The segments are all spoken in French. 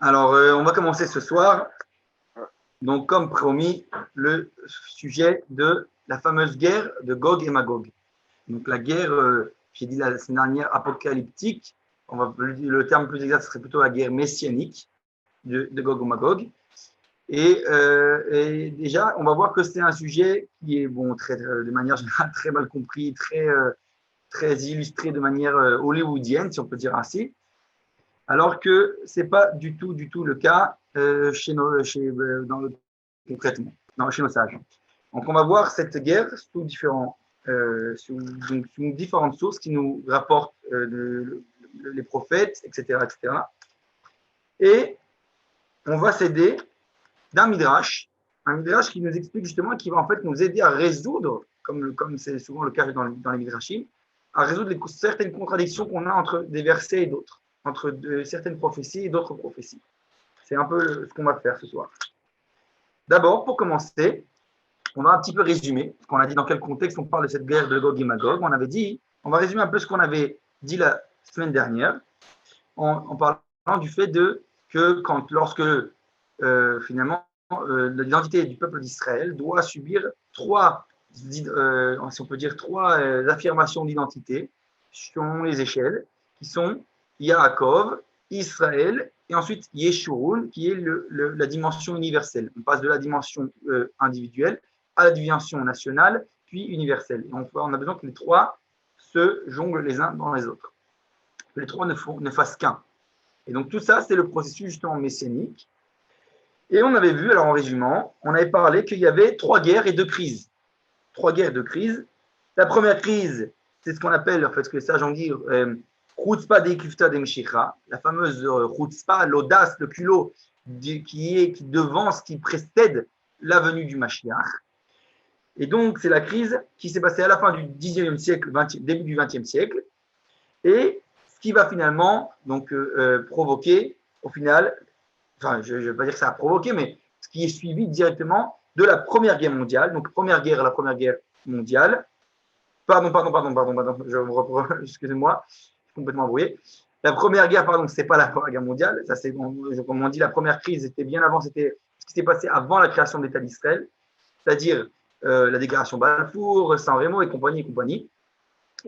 Alors, on va commencer ce soir. Donc, comme promis, le sujet de la fameuse guerre de Gog et Magog. Donc, la guerre, j'ai dit la semaine dernière, apocalyptique. Le terme plus exact serait plutôt la guerre messianique de Gog et Magog. Et déjà, on va voir que c'est un sujet qui est, bon, de manière générale, très mal compris, très illustré de manière hollywoodienne, si on peut dire ainsi. Alors que ce n'est pas du tout le cas concrètement, chez nos sages. Donc, on va voir cette guerre sous différentes sources qui nous rapportent les prophètes, etc., etc. Et on va s'aider d'un midrash, un midrash qui nous explique justement, qui va en fait nous aider à résoudre, comme c'est souvent le cas dans les midrashim, à résoudre certaines contradictions qu'on a entre des versets et d'autres, entre certaines prophéties et d'autres prophéties. C'est un peu ce qu'on va faire ce soir. D'abord, pour commencer, on va un petit peu résumer, parce qu'on a dit dans quel contexte on parle de cette guerre de Gog et Magog. On avait dit, on va résumer un peu ce qu'on avait dit la semaine dernière, en parlant du fait que lorsque finalement l'identité du peuple d'Israël doit subir trois affirmations d'identité sur les échelles, qui sont Yaakov, Israël, et ensuite Yeshurun, qui est la dimension universelle. On passe de la dimension individuelle à la dimension nationale, puis universelle. Et on a besoin que les trois se jonglent les uns dans les autres. Que les trois ne fassent qu'un. Et donc tout ça, c'est le processus justement messianique. Et on avait vu, alors en résumant, on avait parlé qu'il y avait 3 guerres et 2 crises. 3 guerres et 2 crises. La première crise, c'est ce qu'on appelle, en fait, ce que les sages ont dit, Chutzpah de'ikifta de'mshicha, la fameuse Chutzpah, l'audace, le culot, qui devance, qui précède la venue du Mashiach. Et donc, c'est la crise qui s'est passée à la fin du 19e siècle, début du 20e siècle, et ce qui va finalement donc, provoquer, au final, enfin, je ne vais pas dire que ça a provoqué, mais ce qui est suivi directement de la Première Guerre mondiale. Donc, la Première Guerre mondiale. Pardon, je me reprends, excusez-moi, je suis complètement embrouillé. La Première Guerre, pardon, ce n'est pas la Première Guerre mondiale. Ça, c'est, comme on dit, la première crise était bien avant, c'était ce qui s'est passé avant la création de l'État d'Israël, c'est-à-dire la déclaration Balfour, San Remo et compagnie et compagnie.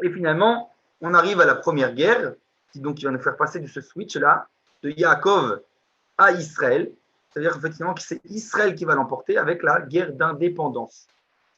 Et finalement, on arrive à la Première Guerre, qui va nous faire passer de ce switch-là, de Yaakov à Israël, c'est-à-dire effectivement que c'est Israël qui va l'emporter avec la guerre d'indépendance.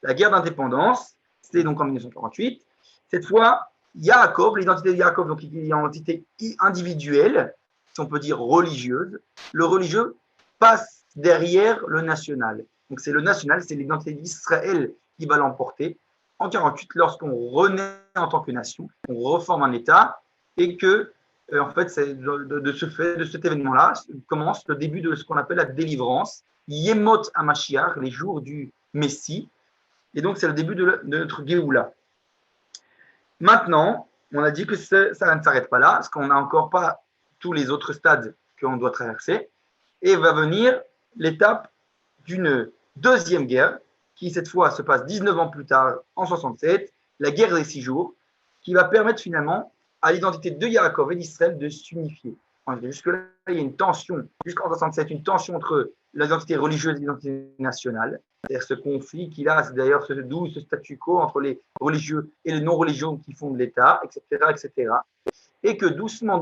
La guerre d'indépendance, c'était donc en 1948. Cette fois, Yaakov, l'identité de Yaakov, donc il y a une identité individuelle, si on peut dire religieuse. Le religieux passe derrière le national. Donc c'est le national, c'est l'identité d'Israël qui va l'emporter. En 1948, lorsqu'on renaît en tant que nation, on reforme un État et que en fait, de cet événement-là, commence le début de ce qu'on appelle la délivrance, Yemot HaMashiach, les jours du Messie. Et donc, c'est le début de notre Géoula. Maintenant, on a dit que ça ne s'arrête pas là, parce qu'on n'a encore pas tous les autres stades qu'on doit traverser. Et va venir l'étape d'une deuxième guerre, qui cette fois se passe 19 ans plus tard, en 67, la guerre des 6 jours, qui va permettre finalement à l'identité de Yaakov et d'Israël de s'unifier. Jusque-là, il y a une tension, jusqu'en 67, une tension entre l'identité religieuse et l'identité nationale. C'est-à-dire ce conflit qu'il a, c'est d'ailleurs ce statu quo entre les religieux et les non-religieux qui fondent l'État, etc., etc. Et que doucement,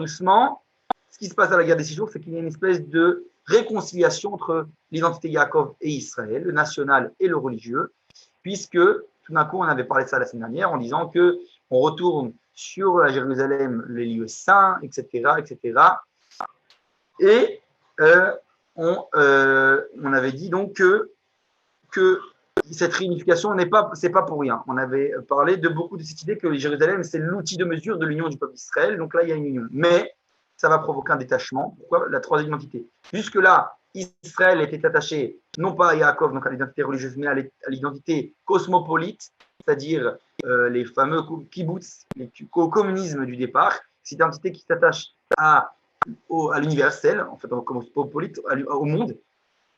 ce qui se passe à la guerre des 6 jours, c'est qu'il y a une espèce de réconciliation entre l'identité Yaakov et Israël, le national et le religieux, puisque tout d'un coup, on avait parlé de ça la semaine dernière en disant qu'on retourne sur la Jérusalem, les lieux saints, etc., etc. Et on avait dit donc que cette réunification c'est pas pour rien. On avait parlé de beaucoup de cette idée que Jérusalem, c'est l'outil de mesure de l'union du peuple d'Israël. Donc là, il y a une union. Mais ça va provoquer un détachement. Pourquoi? La troisième identité. Jusque-là, Israël était attaché non pas à Yaakov, donc à l'identité religieuse, mais à l'identité cosmopolite, c'est-à-dire les fameux kibbutz, au communisme du départ. C'est une identité qui s'attache à l'universel, en fait, au cosmopolite, au monde.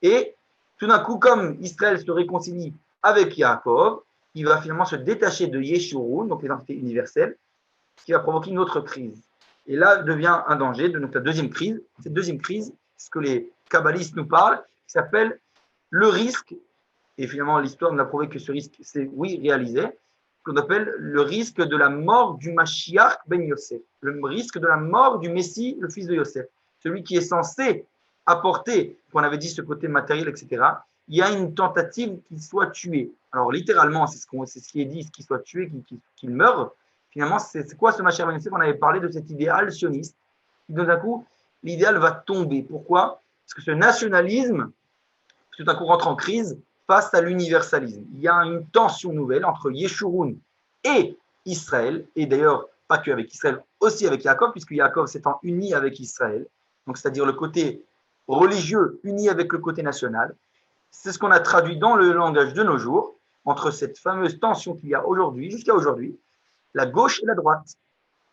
Et tout d'un coup, comme Israël se réconcilie avec Yaakov, il va finalement se détacher de Yeshurun, donc l'identité universelle, ce qui va provoquer une autre crise. Et là devient un danger, donc la deuxième crise. Cette deuxième crise, ce que les kabbalistes nous parlent, qui s'appelle le risque, et finalement l'histoire nous a prouvé que ce risque s'est, oui, réalisé, qu'on appelle le risque de la mort du Mashiach ben Yosef, le risque de la mort du Messie, le fils de Yosef, celui qui est censé apporter, qu'on avait dit ce côté matériel, etc. Il y a une tentative qu'il soit tué. Alors littéralement, c'est ce qui est dit, qu'il soit tué, qu'il meure. Finalement, c'est quoi ce Mashiach ben Yosef? On avait parlé de cet idéal sioniste. Et d'un coup, l'idéal va tomber. Pourquoi? Parce que ce nationalisme, tout d'un coup, rentre en crise face à l'universalisme. Il y a une tension nouvelle entre Yeshurun et Israël, et d'ailleurs, pas qu'avec Israël, aussi avec Yaakov, puisque Yaakov s'étant uni avec Israël, donc c'est-à-dire le côté religieux uni avec le côté national. C'est ce qu'on a traduit dans le langage de nos jours, entre cette fameuse tension qu'il y a aujourd'hui, jusqu'à aujourd'hui, la gauche et la droite.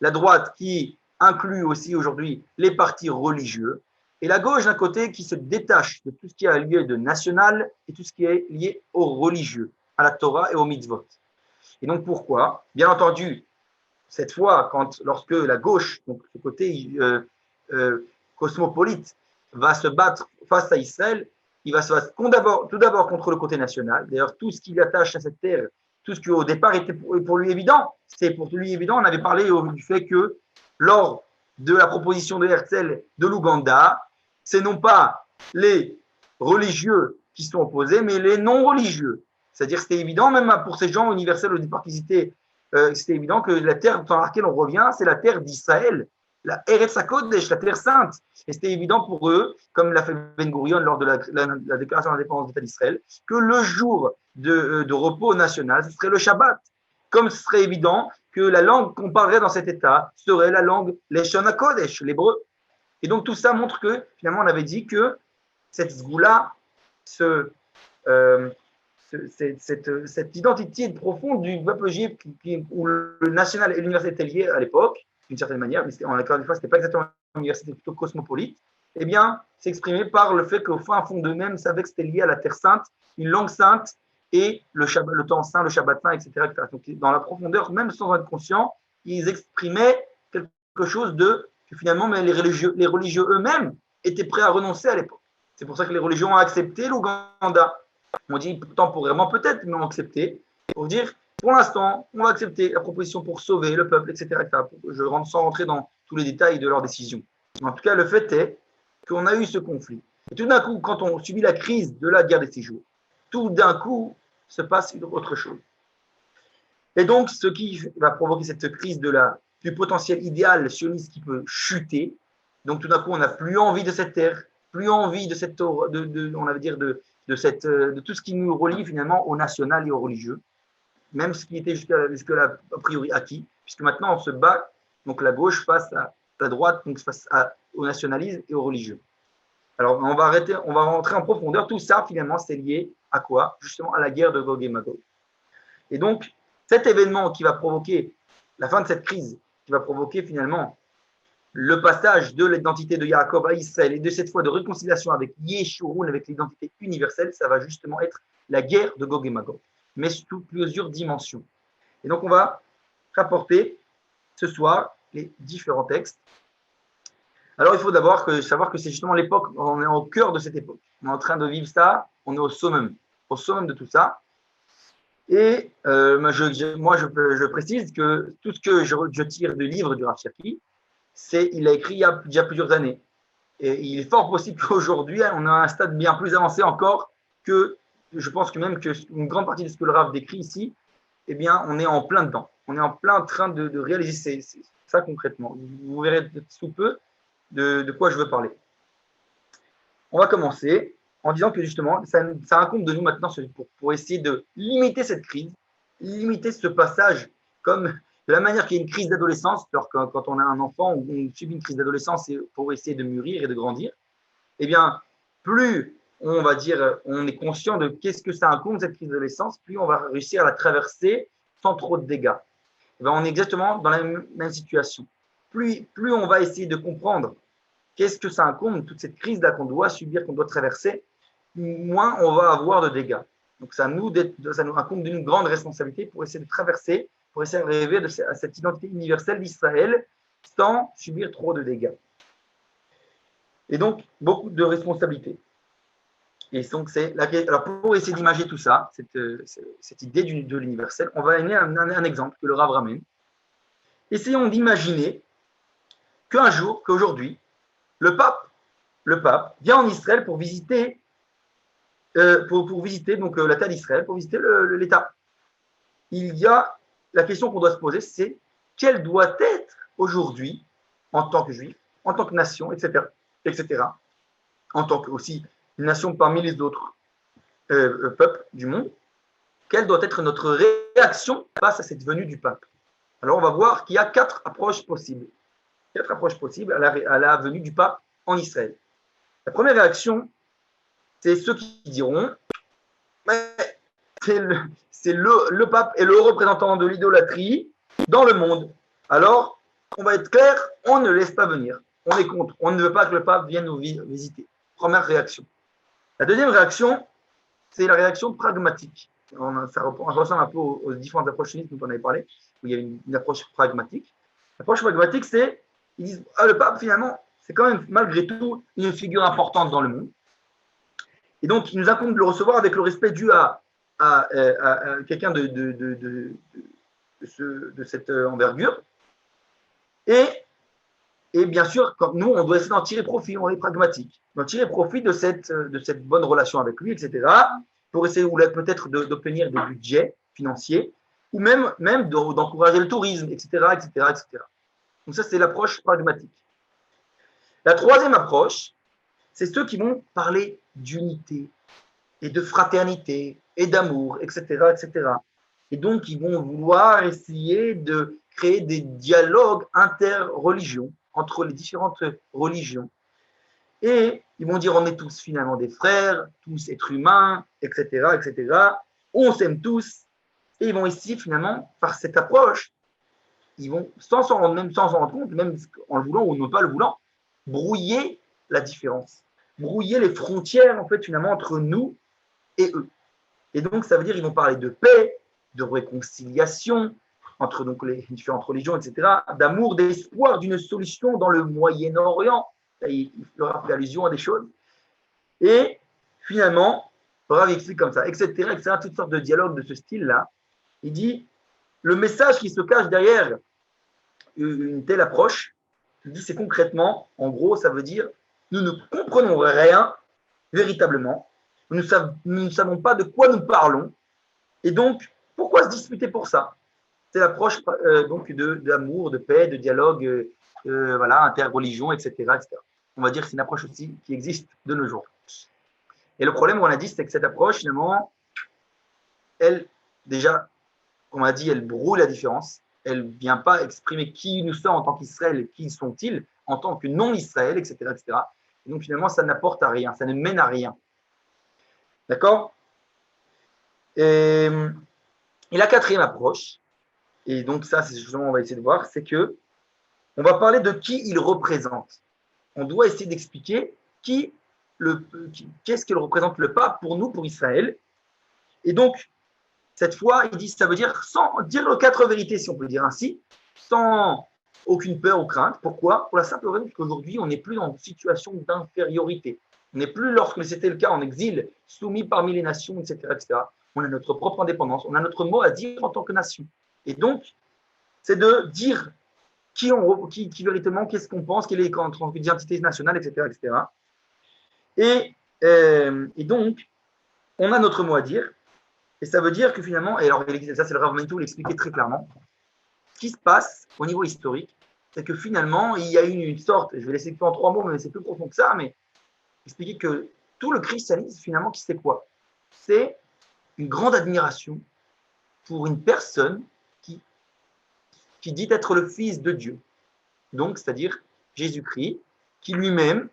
La droite qui inclut aussi aujourd'hui les partis religieux, et la gauche d'un côté qui se détache de tout ce qui a lieu de national et tout ce qui est lié au religieux, à la Torah et au mitzvot. Et donc pourquoi? Bien entendu, cette fois, lorsque la gauche, donc ce côté cosmopolite, va se battre face à Israël, il va se battre tout d'abord contre le côté national. D'ailleurs, tout ce qui l'attache à cette terre, tout ce qui au départ était pour lui évident, on avait parlé du fait que lors de la proposition de Herzl de l'Ouganda, c'est non pas les religieux qui sont opposés, mais les non-religieux. C'est-à-dire c'était évident, même pour ces gens universels au départ qu'ils étaient, c'était évident que la terre dans laquelle on revient, c'est la terre d'Israël, la Eretz HaKodesh, la terre sainte. Et c'était évident pour eux, comme l'a fait Ben Gurion lors de la déclaration d'indépendance d'État d'Israël, que le jour de repos national, ce serait le Shabbat. Comme ce serait évident que la langue qu'on parlerait dans cet État serait la langue Leshon HaKodesh, l'hébreu. Et donc tout ça montre que finalement on avait dit que cette zgoula, cette identité profonde du peuple juif où le national et l'universel étaient liés à l'époque, d'une certaine manière, mais encore une fois, ce n'était pas exactement l'université, c'était plutôt cosmopolite, eh bien, c'est exprimé par le fait qu'au fin fond d'eux-mêmes savaient que c'était lié à la terre sainte, une langue sainte et le temps saint, le Shabbat saint, etc., etc. Donc, dans la profondeur, même sans en être conscients, ils exprimaient quelque chose que finalement, mais les religieux eux-mêmes étaient prêts à renoncer à l'époque. C'est pour ça que les religions ont accepté l'Ouganda. On dit temporairement peut-être, mais on a accepté pour dire, pour l'instant, on va accepter la proposition pour sauver le peuple, etc. Je rentre sans rentrer dans tous les détails de leurs décisions. En tout cas, le fait est qu'on a eu ce conflit. Et tout d'un coup, quand on subit la crise de la guerre des 6 jours, tout d'un coup se passe autre chose. Et donc, ce qui va provoquer cette crise du potentiel idéal sioniste qui peut chuter, donc tout d'un coup, on n'a plus envie de cette terre, plus envie de cette, on va dire, de tout ce qui nous relie finalement au national et au religieux, même ce qui était jusque-là a priori acquis, puisque maintenant on se bat, donc la gauche face à la droite, donc face au nationalisme et au religieux. Alors on va rentrer en profondeur, tout ça finalement c'est lié à quoi? Justement à la guerre de Gog et Magog. Et donc cet événement qui va provoquer la fin de cette crise, qui va provoquer finalement le passage de l'identité de Yaakov à Israël et de cette fois de réconciliation avec Yeshurun, avec l'identité universelle, ça va justement être la guerre de Gog et Magog, mais sous plusieurs dimensions. Et donc on va rapporter ce soir les différents textes. Alors il faut d'abord savoir que c'est justement l'époque, on est au cœur de cette époque. On est en train de vivre ça, on est au summum de tout ça. Et moi je précise que tout ce que je tire du livre du Rav Shaki, il a écrit il y a déjà plusieurs années. Et il est fort possible qu'aujourd'hui, on a un stade bien plus avancé encore que, je pense que même qu'une grande partie de ce que le Rav décrit ici, eh bien, on est en plein dedans. On est en plein train de réaliser ça concrètement. Vous verrez sous peu de quoi je veux parler. On va commencer en disant que justement, ça incombe de nous maintenant pour essayer de limiter cette crise, limiter ce passage comme de la manière qu'il y a une crise d'adolescence, alors quand on a un enfant ou on subit une crise d'adolescence pour essayer de mûrir et de grandir, eh bien, plus on va dire, on est conscient de qu'est-ce que ça incombe, cette crise d'adolescence, plus on va réussir à la traverser sans trop de dégâts. Eh bien, on est exactement dans la même situation. Plus on va essayer de comprendre qu'est-ce que ça incombe, toute cette crise-là qu'on doit subir, qu'on doit traverser, moins on va avoir de dégâts. Donc, ça nous incombe d'une grande responsabilité pour essayer de traverser, pour essayer d'arriver à cette identité universelle d'Israël sans subir trop de dégâts. Et donc, beaucoup de responsabilités. Et donc, alors pour essayer d'imager tout ça, cette idée de l'universel, on va donner un exemple que le Rav ramène. Essayons d'imaginer qu'aujourd'hui, le pape vient en Israël pour visiter, donc, la terre d'Israël, pour visiter l'État. Il y a la question qu'on doit se poser, c'est quelle doit être aujourd'hui, en tant que juif, en tant que nation, etc., en tant que aussi une nation parmi les autres peuples du monde, quelle doit être notre réaction face à cette venue du pape. Alors on va voir qu'il y a 4 approches possibles. 4 approches possibles à la venue du pape en Israël. La première réaction, c'est ceux qui diront c'est le pape est le représentant de l'idolâtrie dans le monde. Alors, on va être clair, on ne laisse pas venir. On est contre. On ne veut pas que le pape vienne nous visiter. Première réaction. La deuxième réaction, c'est la réaction pragmatique. Ça ressemble un peu aux différentes approches dont on avait parlé, où il y a une approche pragmatique. L'approche pragmatique, c'est ils disent le pape, finalement, c'est quand même, malgré tout, une figure importante dans le monde. Et donc, il nous incombe de le recevoir avec le respect dû à quelqu'un de cette envergure. Et bien sûr, comme nous, on doit essayer d'en tirer profit, on est pragmatique, d'en tirer profit de cette bonne relation avec lui, etc., pour essayer peut-être d'obtenir des budgets financiers, ou même d'encourager le tourisme, etc., etc., etc. Donc ça, c'est l'approche pragmatique. La troisième approche, c'est ceux qui vont parler d'unité et de fraternité et d'amour, etc., etc. Et donc, ils vont vouloir essayer de créer des dialogues interreligions entre les différentes religions. Et ils vont dire on est tous finalement des frères, tous êtres humains, etc., etc. On s'aime tous. Et ils vont essayer finalement, par cette approche, ils vont, sans s'en rendre compte, même en le voulant ou non pas le voulant, brouiller la différence, brouiller les frontières en fait finalement entre nous et eux. Et donc ça veut dire qu'ils vont parler de paix, de réconciliation entre donc les différentes religions, etc., d'amour, d'espoir d'une solution dans le Moyen-Orient. Il leur fait allusion à des choses. Et finalement, Rav explique comme ça, etc., etc., toutes sortes de dialogues de ce style-là. Il dit, le message qui se cache derrière une telle approche, il dit, c'est concrètement, en gros, ça veut dire, nous ne comprenons rien véritablement, nous ne savons pas de quoi nous parlons, et donc, pourquoi se disputer pour ça? C'est l'approche donc d'amour, de paix, de dialogue, voilà, interreligion, etc., etc. On va dire que c'est une approche aussi qui existe de nos jours. Et le problème, on a dit, c'est que cette approche, finalement, elle, déjà, on a dit, elle brouille la différence. Elle ne vient pas exprimer qui nous sommes en tant qu'Israël, qui sont-ils en tant que non-Israël, etc., etc. Et donc, finalement, ça n'apporte à rien, ça ne mène à rien. D'accord? Et la quatrième approche, et donc ça, c'est justement, on va essayer de voir, c'est que on va parler de qui il représente. On doit essayer d'expliquer qu'est-ce qu'il représente le pape pour nous, pour Israël. Et donc, cette fois, il dit, ça veut dire sans dire les 4 vérités, si on peut dire ainsi, sans aucune peur ou crainte. Pourquoi? Pour la simple raison qu'aujourd'hui, on n'est plus dans une situation d'infériorité. On n'est plus, lorsque c'était le cas en exil, soumis parmi les nations, etc., etc. On a notre propre indépendance, on a notre mot à dire en tant que nation. Et donc, c'est de dire qui véritablement, qu'est-ce qu'on pense, quelle est notre identité nationale, etc., etc. Et donc, on a notre mot à dire. Et ça veut dire que finalement, et alors ça c'est le Rav Manitou l'expliquait très clairement, ce qui se passe au niveau historique, c'est que finalement, il y a eu une sorte, je vais laisser en 3 mots, mais c'est plus profond que ça, mais expliquer que tout le christianisme, finalement, qui c'est quoi? C'est une grande admiration pour une personne qui dit être le Fils de Dieu. Donc, c'est-à-dire Jésus-Christ, qui lui-même,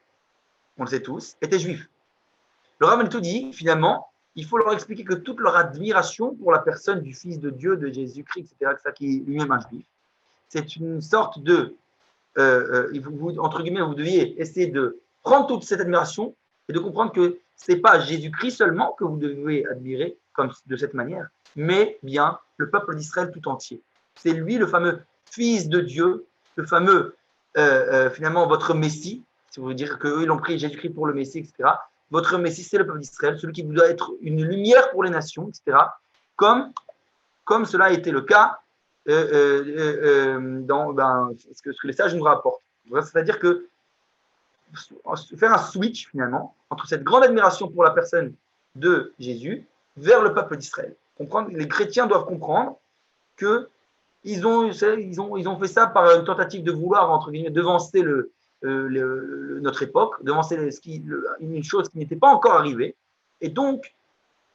on le sait tous, était juif. Le Rav Manitou dit, finalement, il faut leur expliquer que toute leur admiration pour la personne du Fils de Dieu, de Jésus-Christ, etc., qui est lui-même un juif, c'est une sorte de, entre guillemets, vous deviez essayer de prendre toute cette admiration et de comprendre que ce n'est pas Jésus-Christ seulement que vous devez admirer comme de cette manière, mais bien le peuple d'Israël tout entier. C'est lui le fameux Fils de Dieu, le fameux, finalement, votre Messie, si vous voulez dire qu'eux, ils l'ont pris Jésus-Christ pour le Messie, etc. Votre Messie, c'est le peuple d'Israël, celui qui doit être une lumière pour les nations, etc. Comme cela a été le cas dans ce que les sages nous rapportent. C'est-à-dire que faire un switch finalement entre cette grande admiration pour la personne de Jésus vers le peuple d'Israël. Les chrétiens doivent comprendre que ils ont fait ça par une tentative de vouloir, entre guillemets, devancer notre époque, devancer une chose qui n'était pas encore arrivée. Et donc,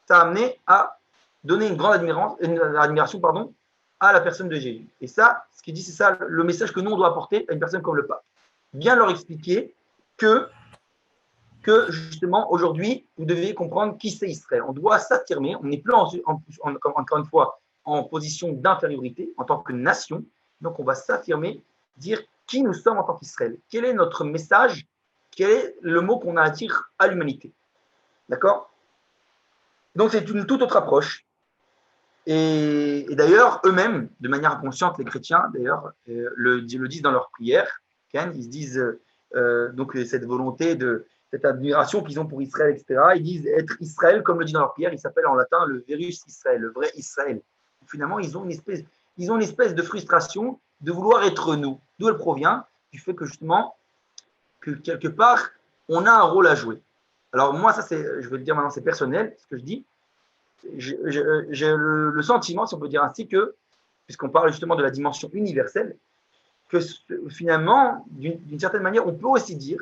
ça a amené à donner une grande admiration à la personne de Jésus. Et ça, ce qu'il dit, c'est ça le message que nous, on doit apporter à une personne comme le pape. Bien leur expliquer que justement, aujourd'hui, vous devez comprendre qui c'est Israël. On doit s'affirmer, on n'est plus encore une fois en position d'infériorité en tant que nation. Donc, on va s'affirmer, dire qui nous sommes en tant qu'Israël. Quel est notre message? Quel est le mot qu'on a à dire à l'humanité? D'accord? Donc, c'est une toute autre approche. Et d'ailleurs, eux-mêmes, de manière inconsciente, les chrétiens, d'ailleurs, le disent dans leur prière. Ils se disent donc cette volonté cette admiration qu'ils ont pour Israël, etc. Ils disent être Israël, comme le dit dans leur prière, il s'appelle en latin le verus Israël, le vrai Israël. Finalement, ils ont une espèce de frustration de vouloir être nous. D'où elle provient? Du fait que justement, que quelque part, on a un rôle à jouer. Alors moi, ça, je vais le dire maintenant, c'est personnel, ce que je dis. J'ai le sentiment, si on peut dire ainsi, puisqu'on parle justement de la dimension universelle, que finalement, d'une certaine manière, on peut aussi dire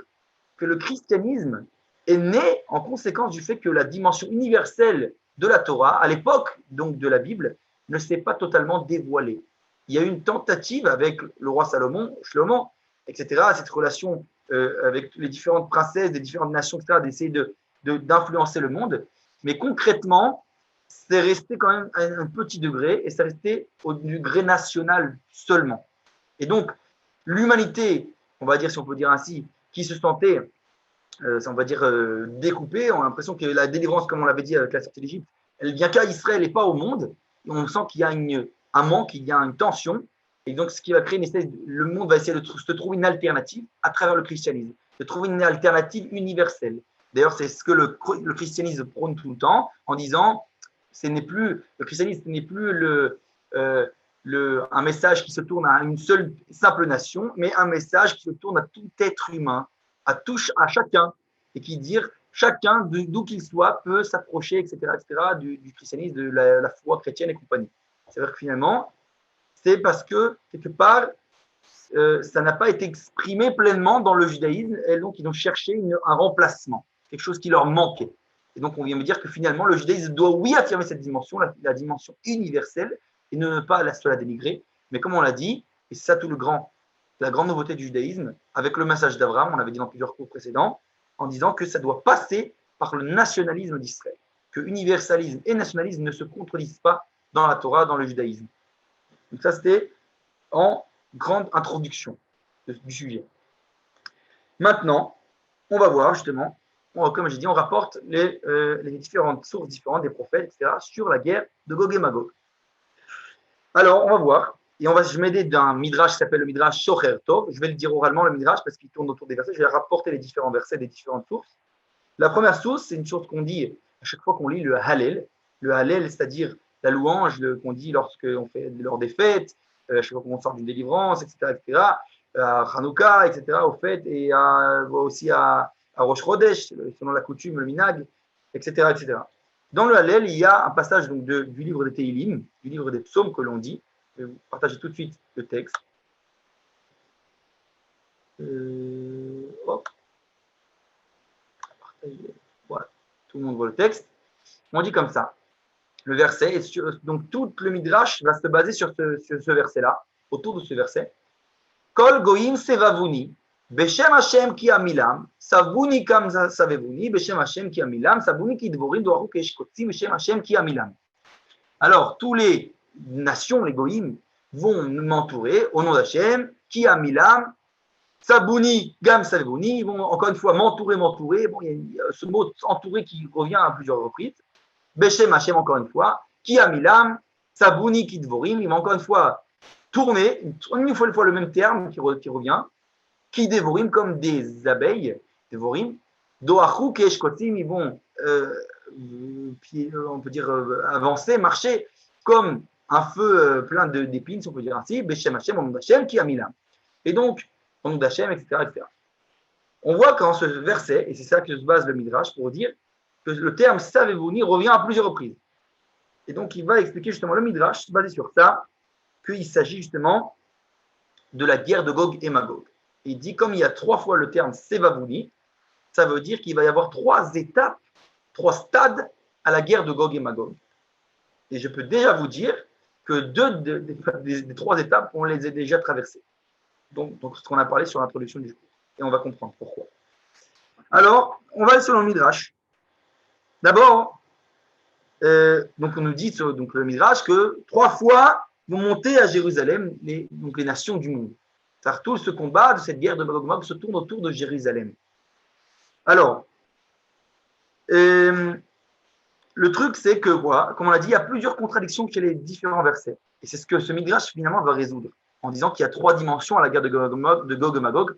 que le christianisme est né en conséquence du fait que la dimension universelle de la Torah, à l'époque donc de la Bible, ne s'est pas totalement dévoilée. Il y a eu une tentative avec le roi Salomon, Shlomo, etc., cette relation avec les différentes princesses des différentes nations, etc., d'essayer d'influencer le monde. Mais concrètement, c'est resté quand même à un petit degré et c'est resté au degré national seulement. Et donc, l'humanité, on va dire, si on peut dire ainsi, qui se sentait, on va dire, découpée, on a l'impression que la délivrance, comme on l'avait dit avec la sortie d'Égypte, elle vient qu'à Israël et pas au monde. Et on sent qu'il y a un manque, il y a une tension. Et donc, ce qui va créer une espèce le monde va essayer de se trouver une alternative à travers le christianisme, de trouver une alternative universelle. D'ailleurs, c'est ce que le christianisme prône tout le temps, en disant, le christianisme n'est plus un message qui se tourne à une seule simple nation, mais un message qui se tourne à tout être humain, à chacun, et qui dit chacun, d'où qu'il soit, peut s'approcher, etc., du christianisme, de la foi chrétienne et compagnie. C'est-à-dire que finalement, c'est parce que, quelque part, ça n'a pas été exprimé pleinement dans le judaïsme, et donc ils ont cherché un remplacement, quelque chose qui leur manquait. Et donc on vient me dire que finalement, le judaïsme doit, oui, affirmer cette dimension, la dimension universelle, et ne pas se la dénigrer. Mais comme on l'a dit, et c'est ça la grande nouveauté du judaïsme, avec le message d'Abraham, on l'avait dit dans plusieurs cours précédents, en disant que ça doit passer par le nationalisme d'Israël, que universalisme et nationalisme ne se contredisent pas dans la Torah, dans le judaïsme. Donc ça, c'était en grande introduction du sujet. Maintenant, on va voir justement, comme j'ai dit, on rapporte les différentes sources différentes des prophètes, etc., sur la guerre de Gog et Magog. Alors, on va voir, et je vais m'aider d'un midrash qui s'appelle le midrash Shocher Tov. Je vais le dire oralement, le midrash, parce qu'il tourne autour des versets. Je vais rapporter les différents versets des différentes sources. La première source, c'est une chose qu'on dit à chaque fois qu'on lit le Hallel. Le Hallel, c'est-à-dire la louange qu'on dit lorsqu'on fait lors des fêtes, chaque fois qu'on sort d'une délivrance, etc., à Hanouka, etc., aux fêtes, et aussi à Rosh Chodesh, selon la coutume, le minag, etc., etc. Dans le Hallel, il y a un passage donc, du livre des Teilim, du livre des psaumes que l'on dit. Je vais vous partager tout de suite le texte. Hop. Voilà. Tout le monde voit le texte. On dit comme ça. Le verset, donc tout le midrash va se baser sur ce verset-là, autour de ce verset. Kol goyim sevavuni, beshem Hashem ki amilam, savuni kam savevuni, beshem Hashem ki amilam, savuni ki dvorim doaru keshkotzi, beshem Hashem ki amilam. Alors, tous les nations, les goyim, vont m'entourer au nom d'Hachem, ki amilam, Sabouni, Gam Savuni, ils vont encore une fois m'entourer. Bon, il y a ce mot entourer qui revient à plusieurs reprises. Beshem Hashem, encore une fois. Ki Amilam, Sabouni, Kidvorim, il va encore une fois tourner, une fois le même terme qui revient. qui dévorim comme des abeilles, dévorim, doachou keshkotim, ils vont, on peut dire, avancer, marcher comme un feu plein d'épines, si on peut dire ainsi, Beshem Hashem, au nom d'Hachem, qui a mis là. Et donc, au nom d'Hachem, etc., etc. On voit qu'en ce verset, et c'est ça que se base le Midrash pour dire que le terme savez-vous-ni revient à plusieurs reprises. Et donc, il va expliquer justement le Midrash, basé sur ça, qu'il s'agit justement de la guerre de Gog et Magog. Il dit, comme il y a 3 fois le terme Sevavouni, ça veut dire qu'il va y avoir 3 étapes, 3 stades à la guerre de Gog et Magog. Et je peux déjà vous dire que 2 des 3 étapes, on les a déjà traversées. Donc ce qu'on a parlé sur l'introduction du cours. Et on va comprendre pourquoi. Alors, on va aller sur le Midrash. D'abord, donc on nous dit, donc le Midrash, que 3 fois vont monter à Jérusalem donc les nations du monde. Car tout ce combat de cette guerre de Magog Magog se tourne autour de Jérusalem. Alors, le truc, c'est que, voilà, comme on l'a dit, il y a plusieurs contradictions chez les différents versets. Et c'est ce que ce Midrash, finalement, va résoudre, en disant qu'il y a 3 dimensions à la guerre de Gog et Magog,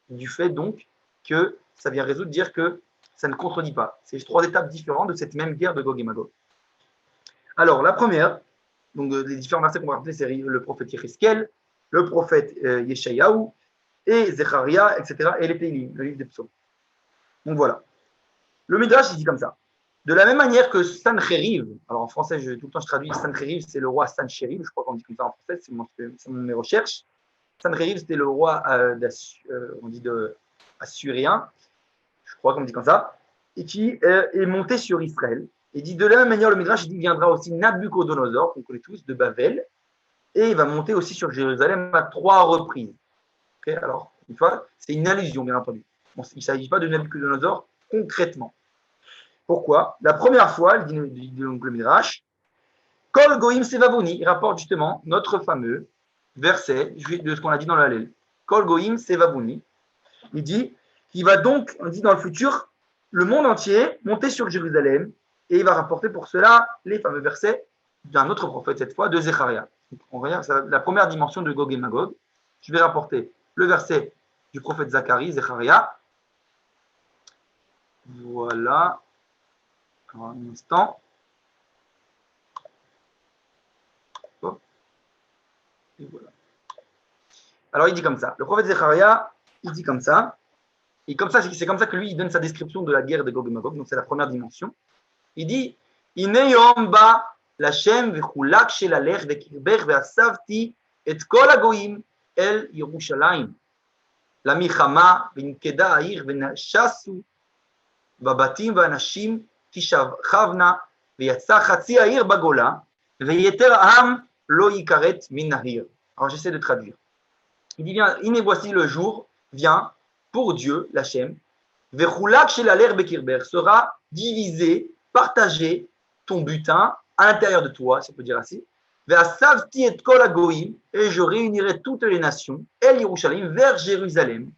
du fait, donc, que ça vient résoudre, dire que ça ne contredit pas. C'est 3 étapes différentes de cette même guerre de Gog et Magog. Alors, la première, donc les différents versets qu'on va rappeler, c'est le prophète Yecheskel, le prophète Yeshayahu, et Zecharia, etc., et les Télim, le livre des psaumes. Donc voilà. Le Midrash, il dit comme ça. De la même manière que Sancheriv, alors en français, tout le temps je traduis Sancheriv, c'est le roi Sancheriv, je crois qu'on dit comme ça en français, c'est mes recherches. Sancheriv, c'était le roi on dit assyréen, je crois qu'on dit comme ça, et qui est monté sur Israël. Et dit de la même manière, le Midrash, il dit, viendra aussi Nabucodonosor, qu'on connaît tous, de Babel, et il va monter aussi sur Jérusalem à 3 reprises. Okay, alors, une fois, c'est une allusion, bien entendu. Bon, il ne s'agit pas de Nabucodonosor concrètement. Pourquoi? La première fois, il dit donc le Midrash, Kol Goïm Sevavouni, il rapporte justement notre fameux verset de ce qu'on a dit dans l'Hallel. Kol Goïm Sevavouni. Il dit qu'il va donc, on dit dans le futur, le monde entier monter sur Jérusalem, et il va rapporter pour cela les fameux versets d'un autre prophète, cette fois, de Zecharia. On regarde, c'est la première dimension de Gog et Magog. Je vais rapporter le verset du prophète Zacharie, Zecharia. Voilà. Alors, un instant. Hop. Et voilà. Alors, il dit comme ça. Le prophète Zecharia, il dit comme ça. Et comme ça, c'est comme ça que lui, il donne sa description de la guerre de Gog et Magog. Donc, c'est la première dimension. Il dit Ine yom ba l'Hashem v'chulak shel alech v'kirber v'asavti et kol hagoyim el Yerushalayim. La milchama v'nikeda ha'ir v'nashasu בבתים ואנשים תשכבנה ויצא חצי העיר בגולה ויתר העם לא יכרת מן העיר. Alors j'essaie de traduire. Il dit bien, et voici le jour vient pour Dieu, l'Hachem, vechulak shel alech bekirber sera divisé, partagé ton butin à l'intérieur de toi, si on peut dire ainsi. Ve'asavti et kol hagoyim, et je réunirai toutes les nations, el Yerushalayim, vers Jérusalem.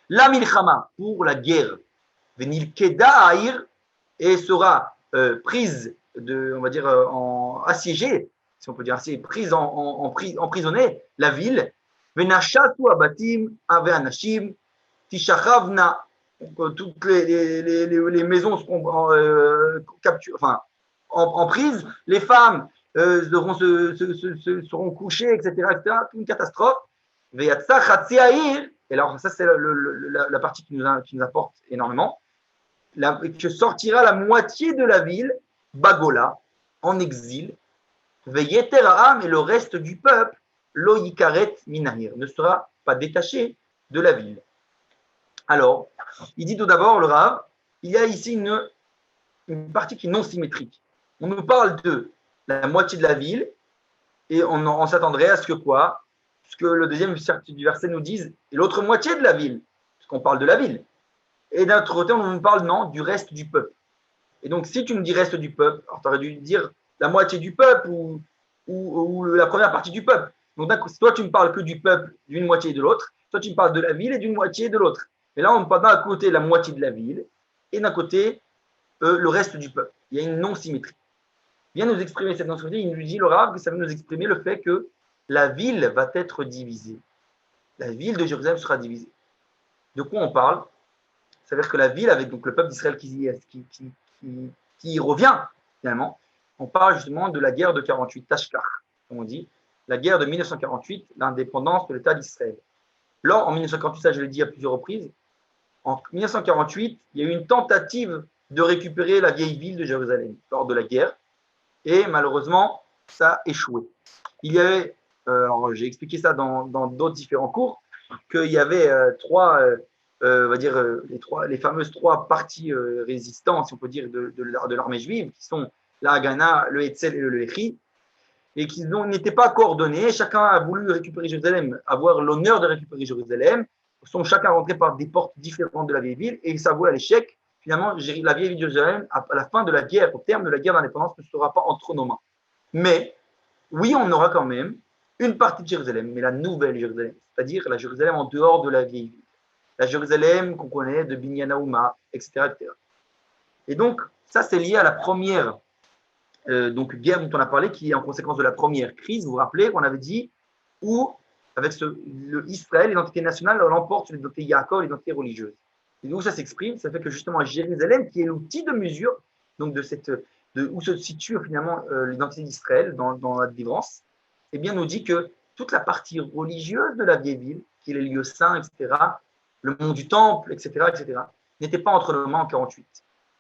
La milchama, pour la guerre. Et sera prise on va dire, assiégée, si on peut dire ainsi, prise emprisonnée, la ville. Venashatu abatim ave anashim tishachavna, toutes les maisons seront en prise, les femmes seront couchées, etc., etc., toute une catastrophe. Veyatsa chatzi ha'ir, et alors ça c'est la partie qui nous apporte énormément. Que sortira la moitié de la ville, Bagola, en exil, Veyeter Ha'am, et le reste du peuple, Lo Yikaret Minahir, ne sera pas détaché de la ville. Alors, il dit tout d'abord, le Rav, il y a ici une partie qui est non symétrique. On nous parle de la moitié de la ville, et on s'attendrait à ce que quoi? Ce que le deuxième du verset nous dise, et l'autre moitié de la ville, parce qu'on parle de la ville. Et d'un autre côté, on nous parle non, du reste du peuple. Et donc, si tu me dis reste du peuple, alors tu aurais dû dire la moitié du peuple ou la première partie du peuple. Donc, toi, tu me parles que du peuple, d'une moitié et de l'autre. Toi, tu me parles de la ville et d'une moitié et de l'autre. Mais là, on me parle d'un côté la moitié de la ville et d'un côté le reste du peuple. Il y a une non-symétrie. Il vient nous exprimer cette non-symétrie. Il nous dit, le Rav, que ça veut nous exprimer le fait que la ville va être divisée. La ville de Jérusalem sera divisée. De quoi on parle? Ça veut dire que la ville, avec donc le peuple d'Israël qui y revient, finalement, on parle justement de la guerre de 48, Tashkar, comme on dit, la guerre de 1948, l'indépendance de l'État d'Israël. Lors, en 1948, ça je l'ai dit à plusieurs reprises, en 1948, il y a eu une tentative de récupérer la vieille ville de Jérusalem lors de la guerre, et malheureusement, ça a échoué. Il y avait, alors j'ai expliqué ça dans d'autres différents cours, qu'il y avait on va dire, les fameuses trois parties résistantes, si on peut dire, de l'armée juive, qui sont la Haganah, le Hetzel et le Lehi, et qui n'étaient pas coordonnés. Chacun a voulu récupérer Jérusalem, avoir l'honneur de récupérer Jérusalem. Ils sont chacun rentrés par des portes différentes de la vieille ville, et ça vaut à l'échec. Finalement, la vieille ville de Jérusalem, à la fin de la guerre, au terme de la guerre d'indépendance, ne sera pas entre nos mains. Mais, oui, on aura quand même une partie de Jérusalem, mais la nouvelle Jérusalem, c'est-à-dire la Jérusalem en dehors de la vieille ville. La Jérusalem qu'on connaît de Binyan Haouma, etc., etc. Et donc, ça, c'est lié à la première guerre dont on a parlé, qui est en conséquence de la première crise. Vous vous rappelez, on avait dit, où, avec Israël, l'identité nationale l'emporte sur l'identité Yaakov, l'identité religieuse. Et d'où ça s'exprime, ça fait que justement Jérusalem, qui est l'outil de mesure, donc où se situe finalement l'identité d'Israël dans la délivrance, eh bien, nous dit que toute la partie religieuse de la vieille ville, qui est les lieux saints, etc., le mont du temple, etc., n'était pas entre nos mains en 48.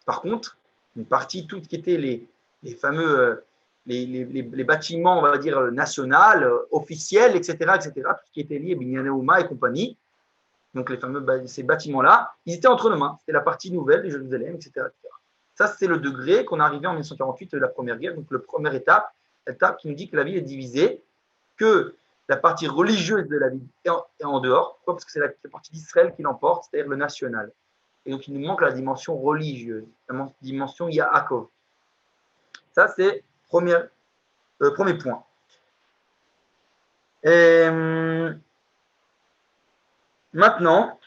Par contre, une partie, tout ce qui était les fameux les bâtiments, on va dire, nationaux, officiels, etc., tout ce qui était lié, Binyan Haouma et compagnie, donc ces bâtiments-là, ils étaient entre nos mains. C'était la partie nouvelle de Jérusalem, etc., etc. Ça, c'est le degré qu'on est arrivé en 1948 de la première guerre, donc la première étape qui nous dit que la ville est divisée, que la partie religieuse de la ville est en dehors. Pourquoi? Parce que c'est la partie d'Israël qui l'emporte, c'est-à-dire le national. Et donc, il nous manque la dimension religieuse, la dimension Yaakov. Ça, c'est premier point. Maintenant,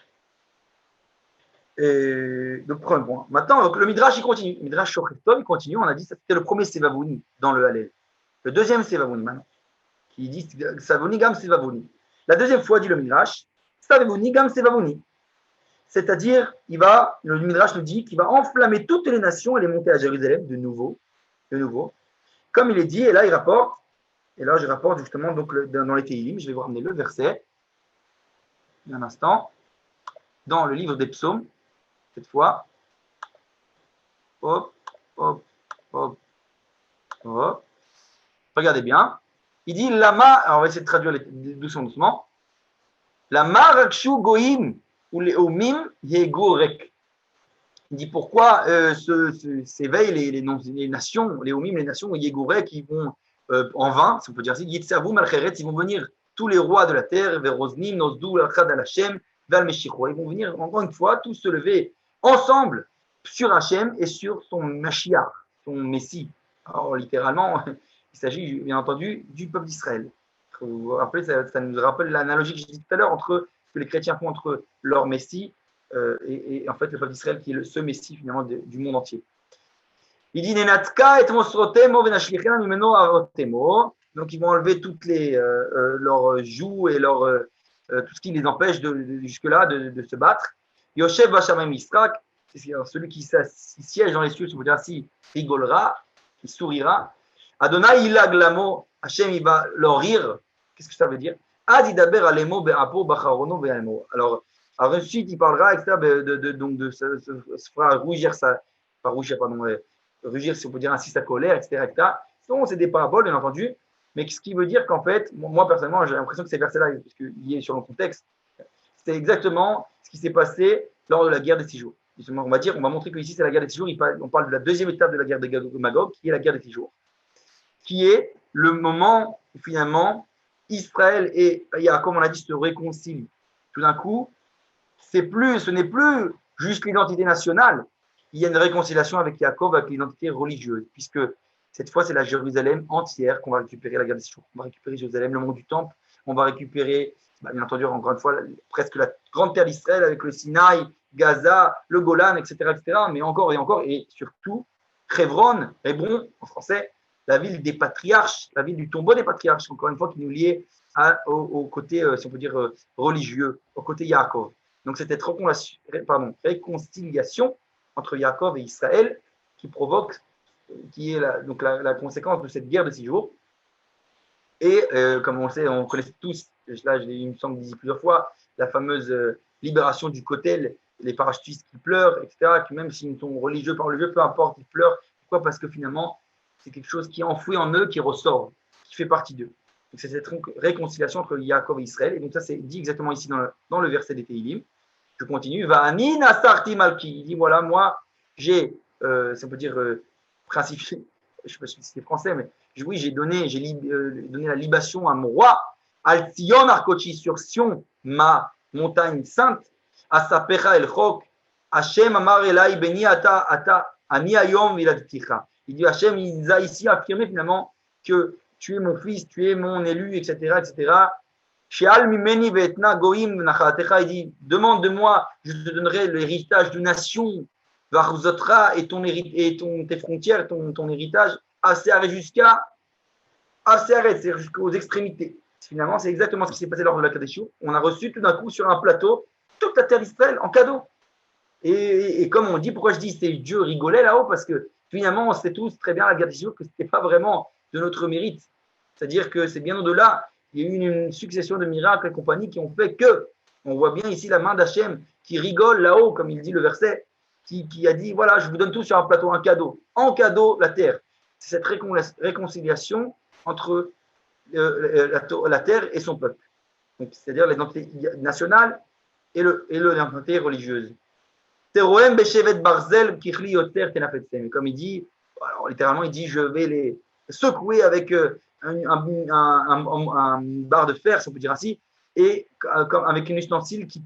donc premier point. Maintenant, donc, le Midrash, il continue. Le Midrash Shochetom, il continue. On a dit que c'était le premier Sevavouni dans le Hallel. Le deuxième Sevavouni, maintenant, qui dit Savoni Gam Sevavouni. La deuxième fois, dit le Midrash, Savoni Gam Sevavouni. C'est-à-dire, le Midrash nous dit qu'il va enflammer toutes les nations et les monter à Jérusalem de nouveau. Comme il est dit, et là, je rapporte justement donc, dans les Tehillim, je vais vous ramener le verset, un instant, dans le livre des psaumes, cette fois. Hop. Regardez bien. Il dit Lama, alors on va essayer de traduire doucement. Lama rakshu goim ou les omim yegorek. Il dit pourquoi s'éveillent les nations, les omim, les nations yegorek, qui vont en vain, si on peut dire ainsi, Yitzavou malcheret, ils vont venir tous les rois de la terre, vers Rosnim, Nosdou, Al-Khad al-Hashem, vers Meshicho. Ils vont venir encore une fois tous se lever ensemble sur Hachem et sur son Mashiach, son Messie. Alors littéralement, il s'agit bien entendu du peuple d'Israël. Vous vous rappelez, ça nous rappelle l'analogie que j'ai dit tout à l'heure entre ce que les chrétiens font entre leur Messie et en fait le peuple d'Israël qui est ce Messie finalement du monde entier. Il dit Nenatka et Mosrotemo venashlichena mimeno avotemo. Donc ils vont enlever toutes leurs joues et tout ce qui les empêche jusque-là de se battre. Yoshev Vashamem Yisrak, celui qui siège dans les cieux, si on peut dire ainsi, rigolera, il sourira. Adonai ilag lamo, Hachem il va leur rire. Qu'est-ce que ça veut dire? Adidaber alemo be'apo bacharono be'almo. Alors ensuite il parlera, etc., se fera rougir rugir, si on peut dire ainsi, sa colère, etc., etc. Donc, c'est des paraboles, bien entendu, mais ce qui veut dire qu'en fait, moi personnellement, j'ai l'impression que ces versets-là, parce qu'il est sur le contexte, c'est exactement ce qui s'est passé lors de la guerre des 6 jours. On va montrer qu'ici, c'est la guerre des 6 jours. On parle de la deuxième étape de la guerre de Magog, qui est la guerre des 6 jours, qui est le moment où finalement Israël et Yaakov, on a dit, se réconcilient. Tout d'un coup, ce n'est plus juste l'identité nationale. Il y a une réconciliation avec Yaakov, avec l'identité religieuse, puisque cette fois, c'est la Jérusalem entière qu'on va récupérer la guerre des 6 jours. On va récupérer Jérusalem, le mont du Temple. On va récupérer, bien entendu, encore une fois, presque la grande terre d'Israël avec le Sinaï, Gaza, le Golan, etc., etc. Mais encore et encore, et surtout, Hebron en français, la ville des patriarches, la ville du tombeau des patriarches, encore une fois, qui nous liait au côté, si on peut dire, religieux, au côté Yaakov. Donc c'est cette réconciliation entre Yaakov et Israël qui provoque, qui est la conséquence de cette guerre de 6 jours. Et comme on le sait, on connaît tous, là il me semble dit plusieurs fois, la fameuse libération du Kotel, les parachutistes qui pleurent, etc., qui même s'ils sont religieux par le jeu, peu importe, ils pleurent. Pourquoi? Parce que finalement, c'est quelque chose qui est enfoui en eux, qui ressort, qui fait partie d'eux. Donc c'est cette réconciliation entre Yaakov et Israël. Et donc ça, c'est dit exactement ici dans le verset des Tehillim. Je continue. Va ani nasarti malki. Il dit voilà, moi, j'ai, ça peut dire principe, je ne sais pas si c'est français, mais oui, j'ai donné la libation à mon roi, Al Sion Arkochi, sur Sion, ma montagne sainte, Asapecha El Chok, Hachem Amar Elai Beni Ata Ani Ayom Viladticha. Il dit Hachem, il a ici affirmé finalement que tu es mon fils, tu es mon élu, etc., etc. Sheal Mimeni Vetna Goim Nachatecha, il dit demande de moi, je te donnerai l'héritage de nation, Varzotra et tes frontières, ton héritage, Asearet jusqu'à Asearet, c'est-à-dire jusqu'aux extrémités. Finalement, c'est exactement ce qui s'est passé lors de la Kadeshio. On a reçu tout d'un coup sur un plateau toute la terre d'Israël en cadeau. Et comme on dit, pourquoi je dis c'est Dieu rigolait là-haut? Parce que finalement, on sait tous très bien à la Kadeshio que ce n'était pas vraiment de notre mérite. C'est-à-dire que c'est bien au-delà. Il y a eu une succession de miracles et compagnie qui ont fait que, on voit bien ici la main d'Hachem qui rigole là-haut, comme il dit le verset, qui a dit, voilà, je vous donne tout sur un plateau, un cadeau. En cadeau, la terre. C'est cette réconciliation entre la terre et son peuple. C'est-à-dire l'identité nationale et l'identité religieuse. Comme il dit, alors, littéralement, il dit, je vais les secouer avec un barre de fer, si on peut dire ainsi, et avec un ustensile qui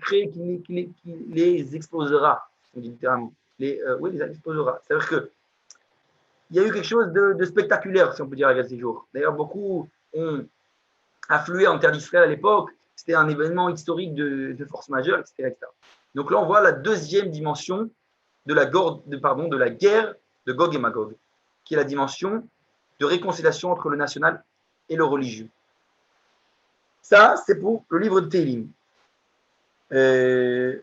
les explosera. On dit littéralement. Oui, les explosera. C'est-à-dire que il y a eu quelque chose de spectaculaire, si on peut dire, à ces jours. D'ailleurs, beaucoup ont afflué en terre d'Israël à l'époque. C'était un événement historique de force majeure, etc., etc. Donc là, on voit la deuxième dimension de la guerre de Gog et Magog, qui est la dimension de réconciliation entre le national et le religieux. Ça, c'est pour le livre de Tehillim.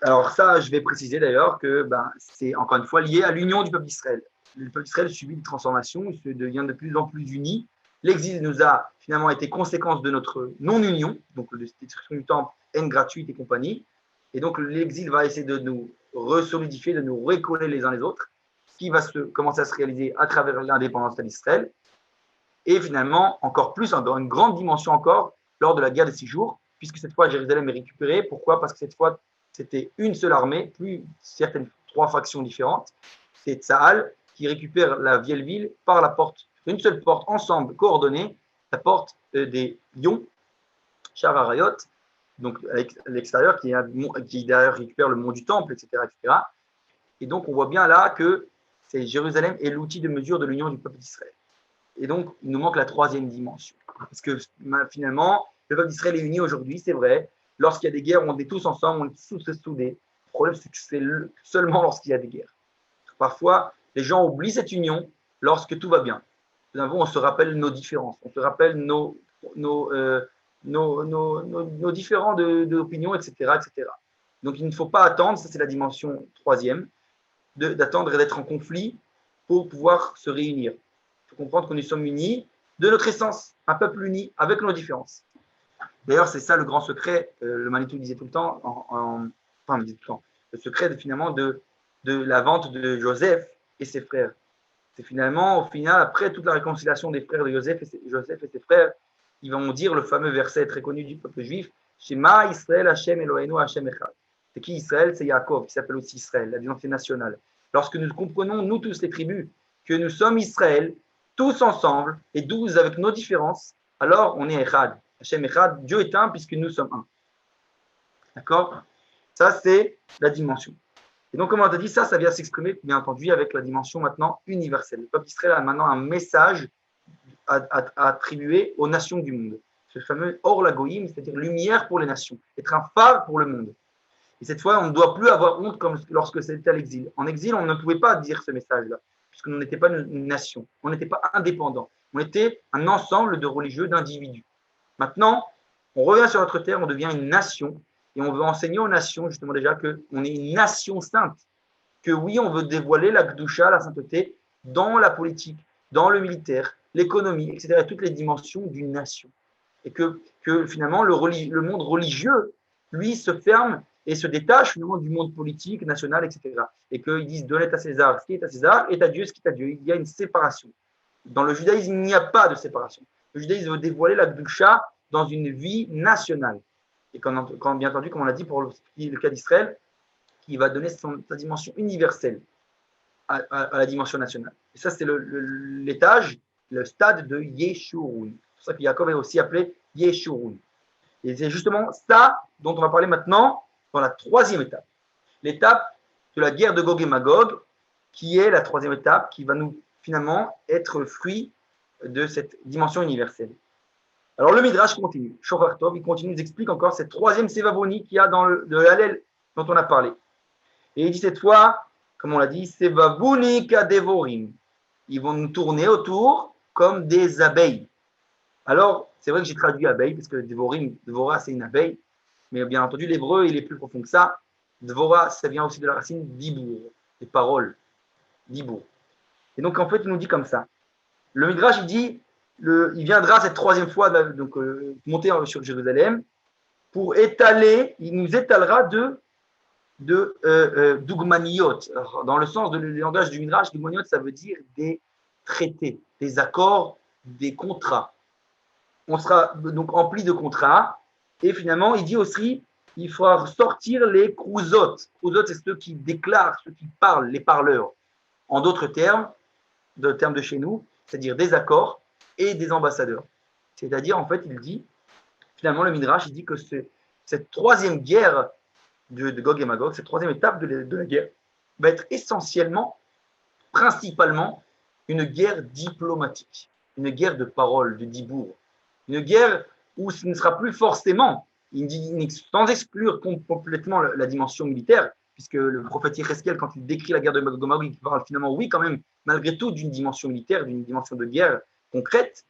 Alors ça, je vais préciser d'ailleurs que c'est encore une fois lié à l'union du peuple d'Israël. Le peuple d'Israël subit une transformation, il se devient de plus en plus uni. L'exil nous a finalement été conséquence de notre non-union, donc la destruction du temple, haine gratuite et compagnie. Et donc l'exil va essayer de nous resolidifier, de nous recoller les uns les autres, ce qui va commencer à se réaliser à travers l'indépendance d'Israël. Et finalement, encore plus, dans une grande dimension encore, lors de la guerre des 6 jours, puisque cette fois Jérusalem est récupérée. Pourquoi? Parce que cette fois, c'était une seule armée, plus certaines 3 factions différentes. C'est Tsahal qui récupère la vieille ville par la porte, une seule porte, ensemble, coordonnée, la porte des Lions, Shar Harayot, donc à l'extérieur, qui d'ailleurs récupère le mont du Temple, etc., etc. Et donc, on voit bien là que Jérusalem est l'outil de mesure de l'union du peuple d'Israël. Et donc, il nous manque la 3e dimension. Parce que finalement, le peuple d'Israël est uni aujourd'hui, c'est vrai. Lorsqu'il y a des guerres, on est tous ensemble, on est tous soudés. Le problème, c'est que c'est seulement lorsqu'il y a des guerres. Parfois, les gens oublient cette union lorsque tout va bien. On se rappelle nos différences, on se rappelle nos différents d'opinions, etc., etc. Donc, il ne faut pas attendre, ça c'est la dimension 3e, d'attendre et d'être en conflit pour pouvoir se réunir. Il faut comprendre que nous sommes unis de notre essence, un peuple uni avec nos différences. D'ailleurs, c'est ça le grand secret, le Manitou disait tout le temps, le secret finalement de la vente de Joseph et ses frères. C'est finalement, au final, après toute la réconciliation des frères de Joseph et ses frères, ils vont dire le fameux verset très connu du peuple juif, Shema Israël Hashem Eloheinu Hashem Echad. C'est qui Israël? C'est Yaakov, qui s'appelle aussi Israël, la divinité nationale. Lorsque nous comprenons, nous tous les tribus, que nous sommes Israël, tous ensemble, et 12 avec nos différences, alors on est Echad. Hashem Echad, Dieu est un puisque nous sommes un. D'accord? Ça, c'est la dimension. Et donc, comme on a dit, ça vient s'exprimer, bien entendu, avec la dimension maintenant universelle. Le peuple d'Israël a maintenant un message à attribuer aux nations du monde. Ce fameux Or Lagoïm, c'est-à-dire lumière pour les nations, être un phare pour le monde. Et cette fois, on ne doit plus avoir honte comme lorsque c'était à l'exil. En exil, on ne pouvait pas dire ce message-là, puisque nous n'étions pas une nation, on n'était pas indépendant, on était un ensemble de religieux, d'individus. Maintenant, on revient sur notre terre, on devient une nation, et on veut enseigner aux nations, justement déjà, qu'on est une nation sainte, que oui, on veut dévoiler la Kedusha, la sainteté, dans la politique, dans le militaire, l'économie, etc., toutes les dimensions d'une nation. Et que finalement, le monde religieux, lui, se ferme et se détache finalement du monde politique, national, etc. Et qu'ils disent donnez à César ce qui est à César et à Dieu ce qui est à Dieu. Il y a une séparation. Dans le judaïsme, il n'y a pas de séparation. Le judaïsme veut dévoiler la Kedusha dans une vie nationale. Et quand bien entendu, comme on l'a dit pour le cas d'Israël, qui va donner sa dimension universelle à la dimension nationale. Et ça, c'est l'étage, le stade de Yeshurun. C'est pour ça que Yaakov est aussi appelé Yeshurun. Et c'est justement ça dont on va parler maintenant dans la troisième étape. L'étape de la guerre de Gog et Magog, qui est la troisième étape, qui va nous finalement être le fruit de cette dimension universelle. Alors le Midrash continue. Shochar Tov, il continue, il explique encore cette troisième Sevavoni qu'il y a dans le Hallel dont on a parlé. Et il dit cette fois, comme on l'a dit, Sevavoni kadevorim. Ils vont nous tourner autour comme des abeilles. Alors, c'est vrai que j'ai traduit abeille, parce que devorim, devora, c'est une abeille. Mais bien entendu, l'hébreu, il est plus profond que ça. Devora, ça vient aussi de la racine dibour, des paroles. Dibour. Et donc, en fait, il nous dit comme ça. Le Midrash, il dit, il viendra cette troisième fois, donc monter sur Jérusalem, pour étaler, il nous étalera de dugmaniyot. Dans le sens du langage du Midrash, dugmaniyot, ça veut dire des traités, des accords, des contrats. On sera donc empli de contrats. Et finalement, il dit aussi, il faudra sortir les krouzot. Krouzot, c'est ceux qui déclarent, ceux qui parlent, les parleurs. En d'autres termes, de chez nous, c'est-à-dire des accords et des ambassadeurs. C'est-à-dire, en fait, il dit, finalement, le Midrash, il dit que cette troisième guerre de Gog et Magog, cette troisième étape de la guerre, va être essentiellement, principalement, une guerre diplomatique, une guerre de parole, de dibour, une guerre où ce ne sera plus forcément, sans exclure complètement la dimension militaire, puisque le prophète Yecheskel, quand il décrit la guerre de Gog et Magog, il parle finalement, oui, quand même, malgré tout, d'une dimension militaire, d'une dimension de guerre concrète,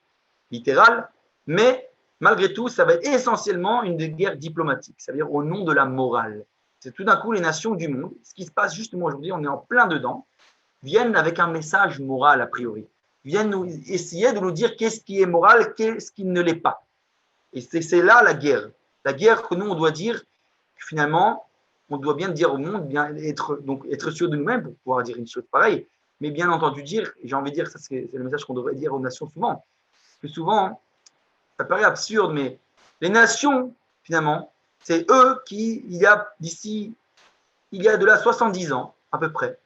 littérale, mais malgré tout, ça va être essentiellement une guerre diplomatique, c'est-à-dire au nom de la morale. C'est tout d'un coup les nations du monde, ce qui se passe justement aujourd'hui, on est en plein dedans, viennent avec un message moral a priori, viennent nous essayer de nous dire qu'est-ce qui est moral, qu'est-ce qui ne l'est pas. Et c'est là la guerre que nous on doit dire, finalement, on doit bien dire au monde, bien être sûr de nous-mêmes pour pouvoir dire une chose pareille, mais bien entendu dire, j'ai envie de dire, ça c'est le message qu'on devrait dire aux nations souvent, parce que souvent, ça paraît absurde, mais les nations, finalement, c'est eux qui, il y a de là 70 ans, à peu près,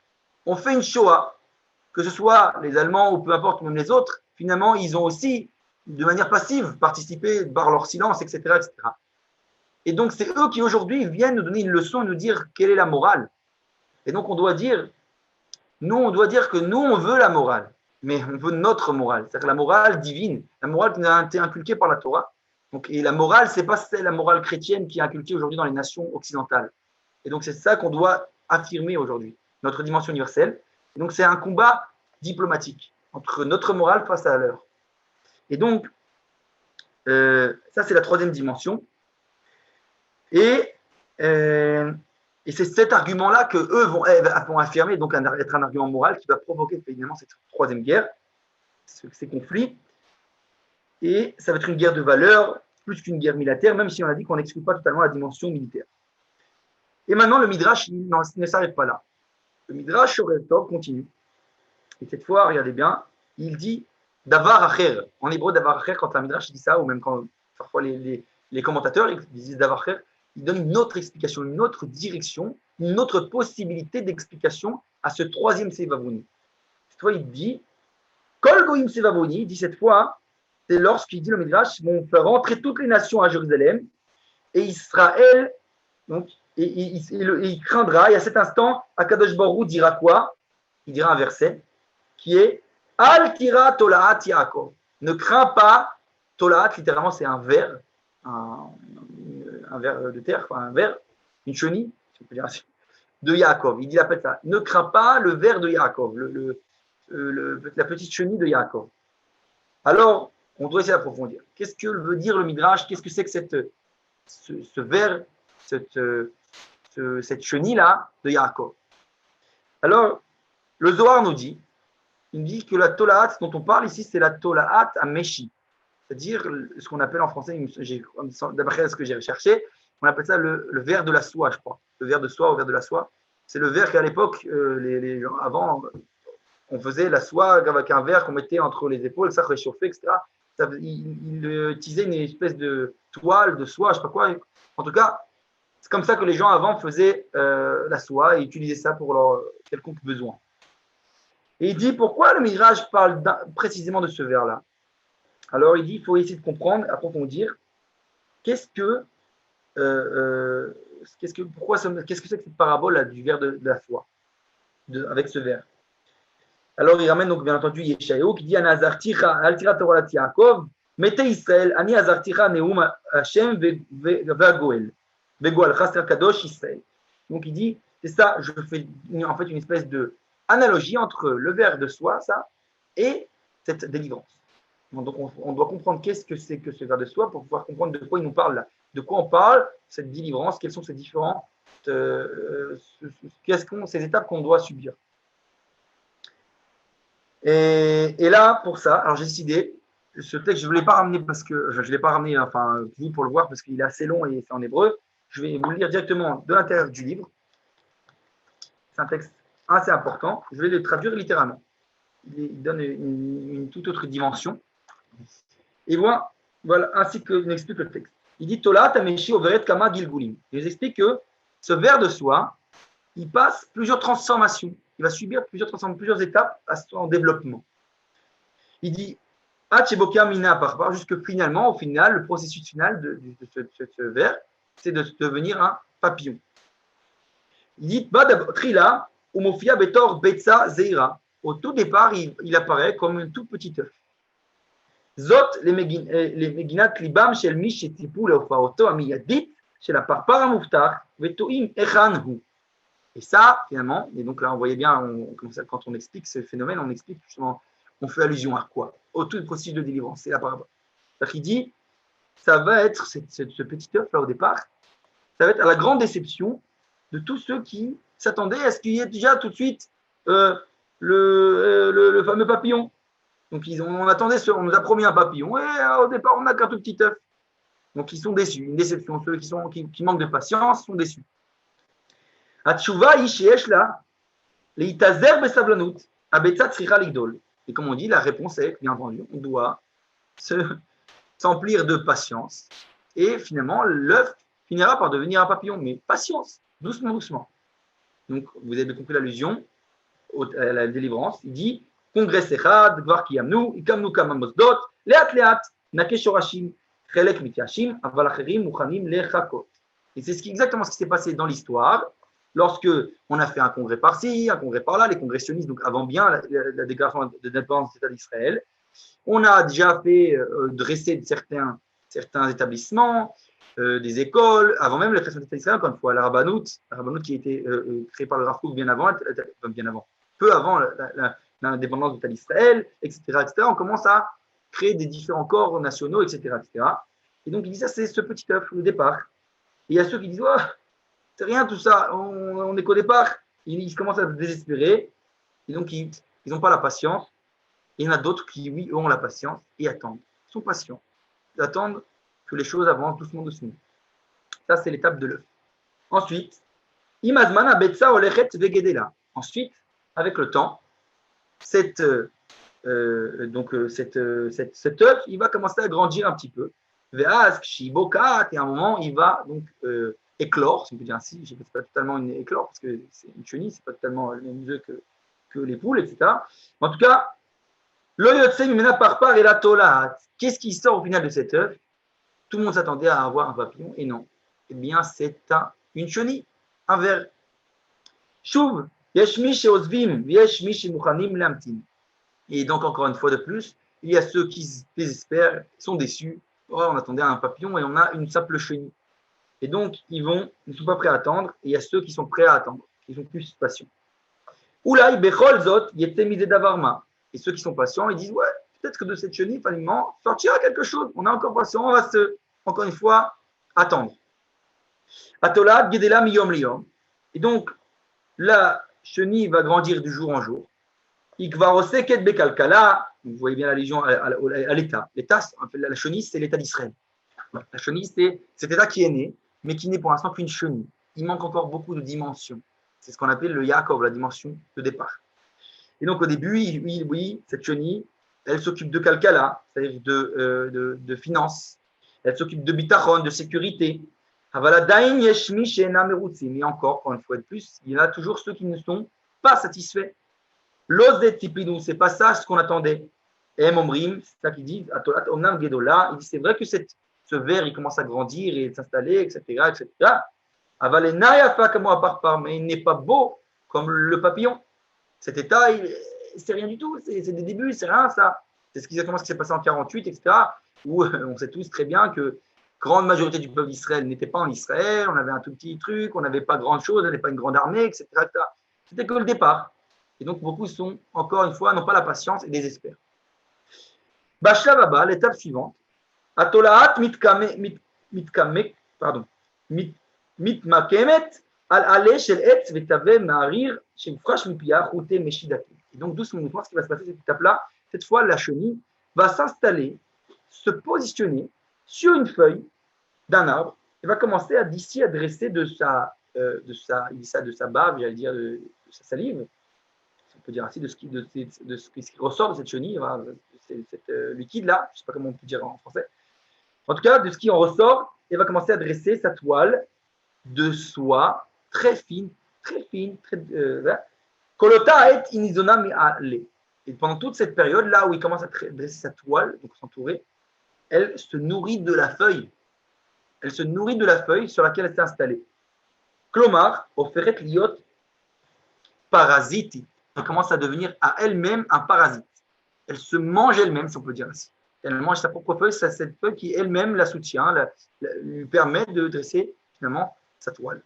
ont fait une Shoah, que ce soit les Allemands ou peu importe, même les autres, finalement, ils ont aussi, de manière passive, participé par leur silence, etc., etc. Et donc, c'est eux qui, aujourd'hui, viennent nous donner une leçon et nous dire quelle est la morale. Et donc, on doit dire que nous, on veut la morale, mais on veut notre morale, c'est-à-dire la morale divine, la morale qui nous a été inculquée par la Torah. Donc, et la morale, ce n'est pas la morale chrétienne qui est inculquée aujourd'hui dans les nations occidentales. Et donc, c'est ça qu'on doit affirmer aujourd'hui, notre dimension universelle. Et donc, c'est un combat diplomatique entre notre morale face à la leur. Et donc, ça, c'est la troisième dimension. Et c'est cet argument-là qu'eux vont affirmer, donc être un argument moral qui va provoquer évidemment cette troisième guerre, ces conflits. Et ça va être une guerre de valeurs, plus qu'une guerre militaire, même si on a dit qu'on n'exclut pas totalement la dimension militaire. Et maintenant, le Midrash ne s'arrête pas là. Le Midrash Shochar Tov continue. Et cette fois, regardez bien, il dit Davar Acher. En hébreu, Davar Acher, quand un Midrash dit ça, ou même quand parfois les commentateurs ils disent Davar Acher, ils donnent une autre explication, une autre direction, une autre possibilité d'explication à ce troisième Sevavoni. Cette fois, il dit Kol Goïm Sevavoni, il dit cette fois, c'est lorsqu'il dit le Midrash, vont faire rentrer toutes les nations à Jérusalem, et Israël, donc, il craindra, et à cet instant, Akadosh Baruch Hu dira quoi? Il dira un verset qui est Al tira tolaat Yaakov. Ne crains pas, tolaat, littéralement, c'est un ver, un ver de terre, un ver, une chenille, si on peut dire ainsi, de Yaakov. Il dit appelle ça. Ne crains pas le ver de Yaakov, la petite chenille de Yaakov. Alors, on doit essayer d'approfondir. Qu'est-ce que veut dire le Midrash? Qu'est-ce que c'est que ce ver cette chenille-là de Yaakov. Alors, le Zohar il nous dit que la Tolaat dont on parle ici, c'est la Tolaat à Meshi, c'est-à-dire ce qu'on appelle en français, d'après ce que j'ai recherché, on appelle ça le ver de la soie, je crois. Le ver de soie ou ver de la soie. C'est le ver qu'à l'époque, les gens avant, on faisait la soie avec un verre qu'on mettait entre les épaules, ça réchauffait, etc. Il utilisait une espèce de toile, de soie, je ne sais pas quoi. En tout cas, c'est comme ça que les gens avant faisaient la soie et utilisaient ça pour leur quelconque besoin. Et il dit pourquoi le Midrash parle précisément de ce verre-là. Alors il dit il faut essayer de comprendre, approfondir. Qu'est-ce que c'est que cette parabole là, du verre de la soie avec ce verre. Alors il ramène donc bien entendu Yeshayahu qui dit Anazarticha altira Torah Yaakov mettez Israël ani azarticha neum Hashem vegoel vegoel chaser kadosh Israël. Donc il dit c'est ça, je fais en fait une espèce de analogie entre le verre de soie ça et cette délivrance. Donc on doit comprendre qu'est-ce que c'est que ce verre de soie pour pouvoir comprendre de quoi il nous parle là, de quoi on parle, cette délivrance, quelles sont ces différentes ces étapes qu'on doit subir. Et là, pour ça, alors j'ai décidé, ce texte, je ne voulais pas ramener parce que je ne l'ai pas ramené, enfin, vous pour le voir parce qu'il est assez long et c'est en hébreu. Je vais vous le lire directement de l'intérieur du livre. C'est un texte assez important. Je vais le traduire littéralement. Il donne une toute autre dimension. Et voilà ainsi qu'il explique le texte. Il dit Tola Tameshi Overet Kama Gilgulim. Il nous explique que ce ver de soie, il passe plusieurs transformations. Il va subir plusieurs étapes en développement. Il dit jusque finalement, au final, le processus final de ce ver, c'est de devenir un papillon. Il dit Trila Umofia Betor Betsa Zeira. Au tout départ, il apparaît comme un tout petit œuf. Zot les Meginat Libam Shel Mish Etipu Leofaoto Amiyadit chez la Parpar Amuftar Vetoim Echanhu. Et ça, finalement, et donc là, on voyait bien, quand on explique ce phénomène, on explique justement, on fait allusion à quoi? Au tout processus de délivrance, c'est la parabole. C'est-à-dire qu'il dit, ça va être, ce petit œuf là au départ, ça va être à la grande déception de tous ceux qui s'attendaient à ce qu'il y ait déjà tout de suite le fameux papillon. Donc on attendait, on nous a promis un papillon, et au départ, on n'a qu'un tout petit œuf. Donc ils sont déçus, une déception. Ceux qui manquent de patience sont déçus. Atchouva yishesh la leitazer besablanut abetzat tzricha ligdol. Et comme on dit, la réponse est, bien entendu, on doit s'emplir de patience. Et finalement, l'œuf finira par devenir un papillon. Mais patience, doucement, doucement. Donc, vous avez compris l'allusion à la délivrance. Il dit Congrès echad, gvar kiyamnu, ikamnu kama mosdot, leat leat, nake shorashim, chelek mityashim, aval acherim muchanim lechakot. Et c'est exactement ce qui s'est passé dans l'histoire. Lorsque on a fait un congrès par-ci, un congrès par-là, les congrès sionistes, donc avant bien la déclaration d'indépendance de l'État d'Israël, on a déjà fait dresser certains établissements, des écoles, avant même la création de l'État d'Israël, encore une fois, la Rabbanout qui a été créée par le Rav Kook peu avant l'indépendance de l'État d'Israël, etc., etc. On commence à créer des différents corps nationaux, etc., etc. Et donc il dit ça, c'est ce petit œuf au départ. Et il y a ceux qui disent c'est rien tout ça, on n'est qu'au départ. Ils commencent à se désespérer. Et donc, ils n'ont pas la patience. Et il y en a d'autres qui, oui, ont la patience et attendent. Ils sont patients. Ils attendent que les choses avancent doucement, doucement. Ça, c'est l'étape de l'œuf. Ensuite, Imazmana Betsa Olechet Vegedela. Ensuite, avec le temps, cet œuf, il va commencer à grandir un petit peu. Ve'az, Shibokat, et à un moment, il va donc éclore, si on peut dire ainsi, je ne sais pas totalement une éclore, parce que c'est une chenille, ce n'est pas totalement le même œuf que les poules, etc. En tout cas, l'oyotse mimena parpar et la tolaat. Qu'est-ce qui sort au final de cet œuf? Tout le monde s'attendait à avoir un papillon, et non. Eh bien, c'est une chenille, un ver. Shuv, yeshmi sheozvim, yeshmi shemuchanim lamtin. Et donc, encore une fois de plus, il y a ceux qui se désespèrent, sont déçus. Oh, on attendait un papillon et on a une simple chenille. Et donc, ils ne sont pas prêts à attendre. Et il y a ceux qui sont prêts à attendre, qui sont plus patients. Oulaï, bechol zot, yetemide davarma. Et ceux qui sont patients, ils disent ouais, peut-être que de cette chenille, finalement, sortira quelque chose. On est encore patient, on va encore une fois attendre. Atolat Gedela Miyom Liyom. Et donc, la chenille va grandir de jour en jour. Ikvaroseket Bekalkala. Vous voyez bien l'allusion à l'État. L'État, la chenille, c'est l'État d'Israël. La chenille, c'est cet État qui est né, mais qui n'est pour l'instant qu'une chenille. Il manque encore beaucoup de dimensions. C'est ce qu'on appelle le Yaakov, la dimension de départ. Et donc, au début, oui, cette chenille, elle s'occupe de Kalkala, c'est-à-dire de finances. Elle s'occupe de bitachon, de sécurité. Et encore une fois de plus, il y a toujours ceux qui ne sont pas satisfaits. L'osdet tipidou, c'est pas ça ce qu'on attendait. Et Momrim, c'est ça qu'il dit, Atolat Omnam Gedola, il dit c'est vrai que ce ver, il commence à grandir et s'installer, etc., etc. Mais il n'est pas beau comme le papillon. Cet état, c'est rien du tout, c'est des débuts, c'est rien ça. C'est exactement ce qui s'est passé en 48, etc., où on sait tous très bien que grande majorité du peuple d'Israël n'était pas en Israël, on avait un tout petit truc, on n'avait pas grande chose, on n'avait pas une grande armée, etc., etc. C'était que le départ. Et donc beaucoup sont, encore une fois, n'ont pas la patience et désespèrent. Bashlababa, l'étape suivante, Atolaat mitmakemet al ale shel etz vetave ma'arir shel frash mipia chute meshidatu. Et donc doucement, ce qui va se passer cette étape-là, cette fois la chenille va s'installer, se positionner sur une feuille d'un arbre et va commencer à d'ici à dresser de sa bave, j'allais dire de sa salive, on peut dire ainsi, de ce qui ressort de cette chenille, cette liquide-là, je ne sais pas comment on peut dire en français. En tout cas, de ce qui en ressort, elle va commencer à dresser sa toile de soie très fine, Kolota et inizona mi'ale. Et pendant toute cette période, là où il commence à dresser sa toile, donc s'entourer, elle se nourrit de la feuille. Elle se nourrit de la feuille sur laquelle elle s'est installée. Klomar, oferet liot parasiti. Elle commence à devenir à elle-même un parasite. Elle se mange elle-même, si on peut dire ainsi. Elle mange sa propre feuille, c'est cette feuille qui elle-même la soutient, lui permet de dresser finalement sa toile.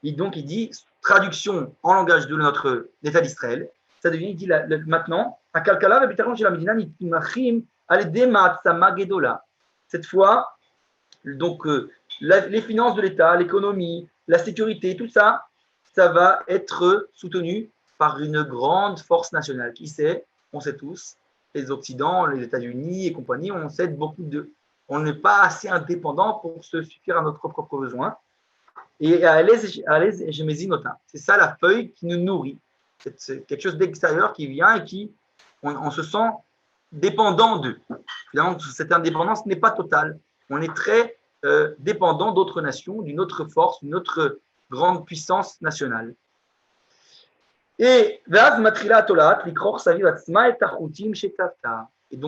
Et donc il dit, traduction en langage de notre État d'Israël, ça devient, il dit maintenant, un kalkala v'bitachon shel hamedina nitmachim al-yedei ma'atzama gedola. Cette fois, donc les finances de l'État, l'économie, la sécurité, tout ça, ça va être soutenu par une grande force nationale. Qui sait? On sait tous, les Occidents, les États-Unis et compagnie, on n'est pas assez indépendant pour se suffire à notre propre besoin. Et à l'aise, je me dis, c'est ça la feuille qui nous nourrit. C'est quelque chose d'extérieur qui vient et qui, on se sent dépendant d'eux. Finalement, cette indépendance n'est pas totale. On est très dépendant d'autres nations, d'une autre force, d'une autre grande puissance nationale. Et donc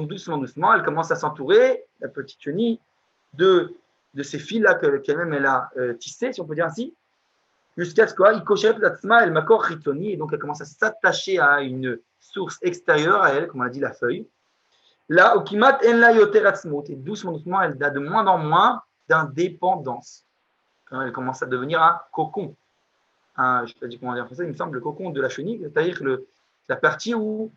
doucement, elle commence à s'entourer, la petite chenille, de ces fils-là qu'elle-même elle a tissées, si on peut dire ainsi, jusqu'à ce qu'elle et donc elle commence à s'attacher à une source extérieure à elle, comme on a dit, la feuille. Là, et doucement, elle a de moins en moins d'indépendance. Elle commence à devenir un cocon. Je ne sais pas comment dire en français, il me semble, le cocon de la chenille, c'est-à-dire que la partie où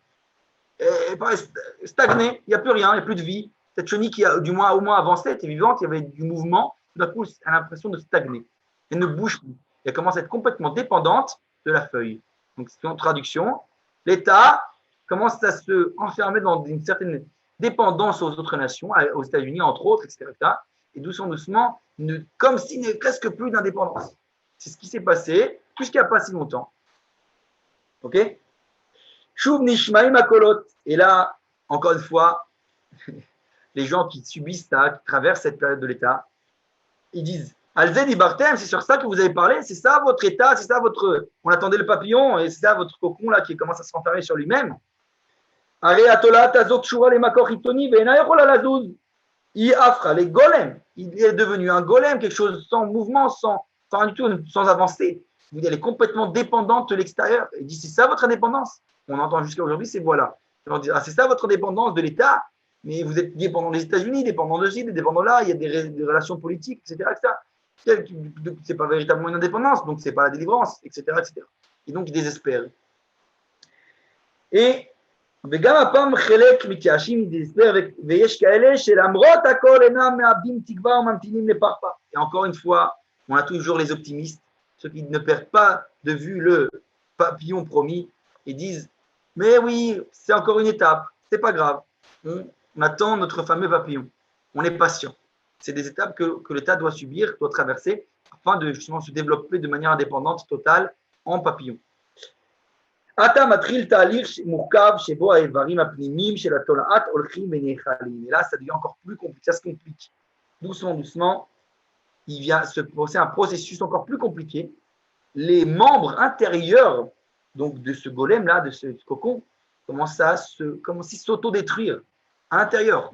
elle paraît stagnée, il n'y a plus rien, il n'y a plus de vie. Cette chenille qui, au moins avancée, était vivante, il y avait du mouvement, tout d'un coup, elle a l'impression de stagner. Elle ne bouge plus. Elle commence à être complètement dépendante de la feuille. Donc, c'est une traduction. L'État commence à se enfermer dans une certaine dépendance aux autres nations, aux États-Unis, entre autres, etc. Et doucement, comme s'il n'y avait presque plus d'indépendance. C'est ce qui s'est passé jusqu'à pas si longtemps. Ok? Shuv nishmaim akolot. Et là, encore une fois, les gens qui subissent ça, qui traversent cette période de l'État, ils disent Alzed Ibartem, c'est sur ça que vous avez parlé, c'est ça votre État, c'est ça votre. On attendait le papillon et c'est ça votre cocon là qui commence à se renfermer sur lui-même. Are atola tazot shura le makor hitoni ve'enayachol alazuz. Il afra les golems. Il est devenu un golem, quelque chose sans mouvement, sans rien du tout, sans avancer. Elle est complètement dépendante de l'extérieur. Il dit c'est ça votre indépendance. On entend jusqu'à aujourd'hui, c'est voilà. C'est ça votre dépendance de l'État, mais vous êtes dépendant des États-Unis, dépendant de ci, dépendant là, il y a des relations politiques, etc. C'est pas véritablement une indépendance, donc c'est pas la délivrance, etc. Et donc il désespère. Et וגם הפעם חלק מתייאשים מדספר ויש כאלה שלמרות הכל אינם מאבדים תקווה וממתינים לפרפר. Et encore une fois, On a toujours les optimistes, ceux qui ne perdent pas de vue le papillon promis et disent mais oui, c'est encore une étape, c'est pas grave. On attend notre fameux papillon. On est patient. C'est des étapes que l'État doit subir, doit traverser, afin de justement se développer de manière indépendante, totale, en papillon. אתה מתחיל תהליך מורכב שבו האיברים הפנימיים של התולעת הולכים ונאכלים. Et là, ça devient encore plus compliqué, ça se complique. Doucement, doucement, il vient c'est un processus encore plus compliqué. Les membres intérieurs donc de ce golem-là, de ce cocon, commencent à s'autodétruire à l'intérieur.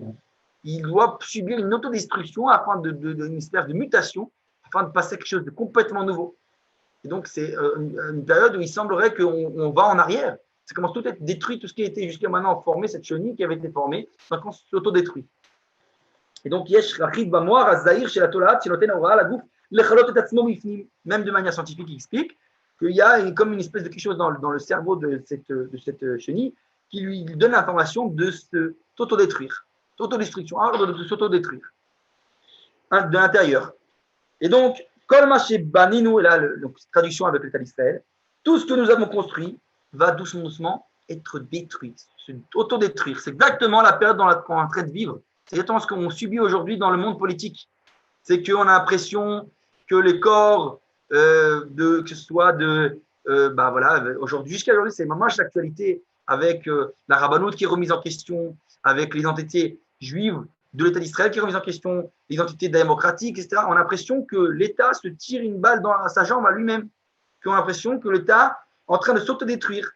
Il doit subir une autodestruction afin une espèce de mutation, afin de passer à quelque chose de complètement nouveau. Et donc, c'est une période où il semblerait qu'on va en arrière. Ça commence tout à être détruit, tout ce qui a été jusqu'à maintenant formé, cette chenille qui avait été formée, ça commence à s'autodétruire. Et donc, même de manière scientifique, il explique qu'il y a comme une espèce de quelque chose dans le cerveau de cette chenille qui lui donne l'information de s'autodétruire, d'autodestruction, de s'autodétruire de l'intérieur. Et donc, et là, traduction avec l'État d'Israël, tout ce que nous avons construit va doucement, doucement être détruit, s'autodétruire. C'est exactement la période qu'on est en train de vivre. C'est exactement ce qu'on subit aujourd'hui dans le monde politique. C'est qu'on a l'impression que les corps, que ce soit aujourd'hui, jusqu'à aujourd'hui, c'est vraiment l'actualité avec la rabbanoute qui est remise en question, avec les entités juives de l'État d'Israël qui est remise en question, l'identité démocratique, etc. On a l'impression que l'État se tire une balle dans sa jambe à lui-même, qu'on a l'impression que l'État est en train de s'autodétruire,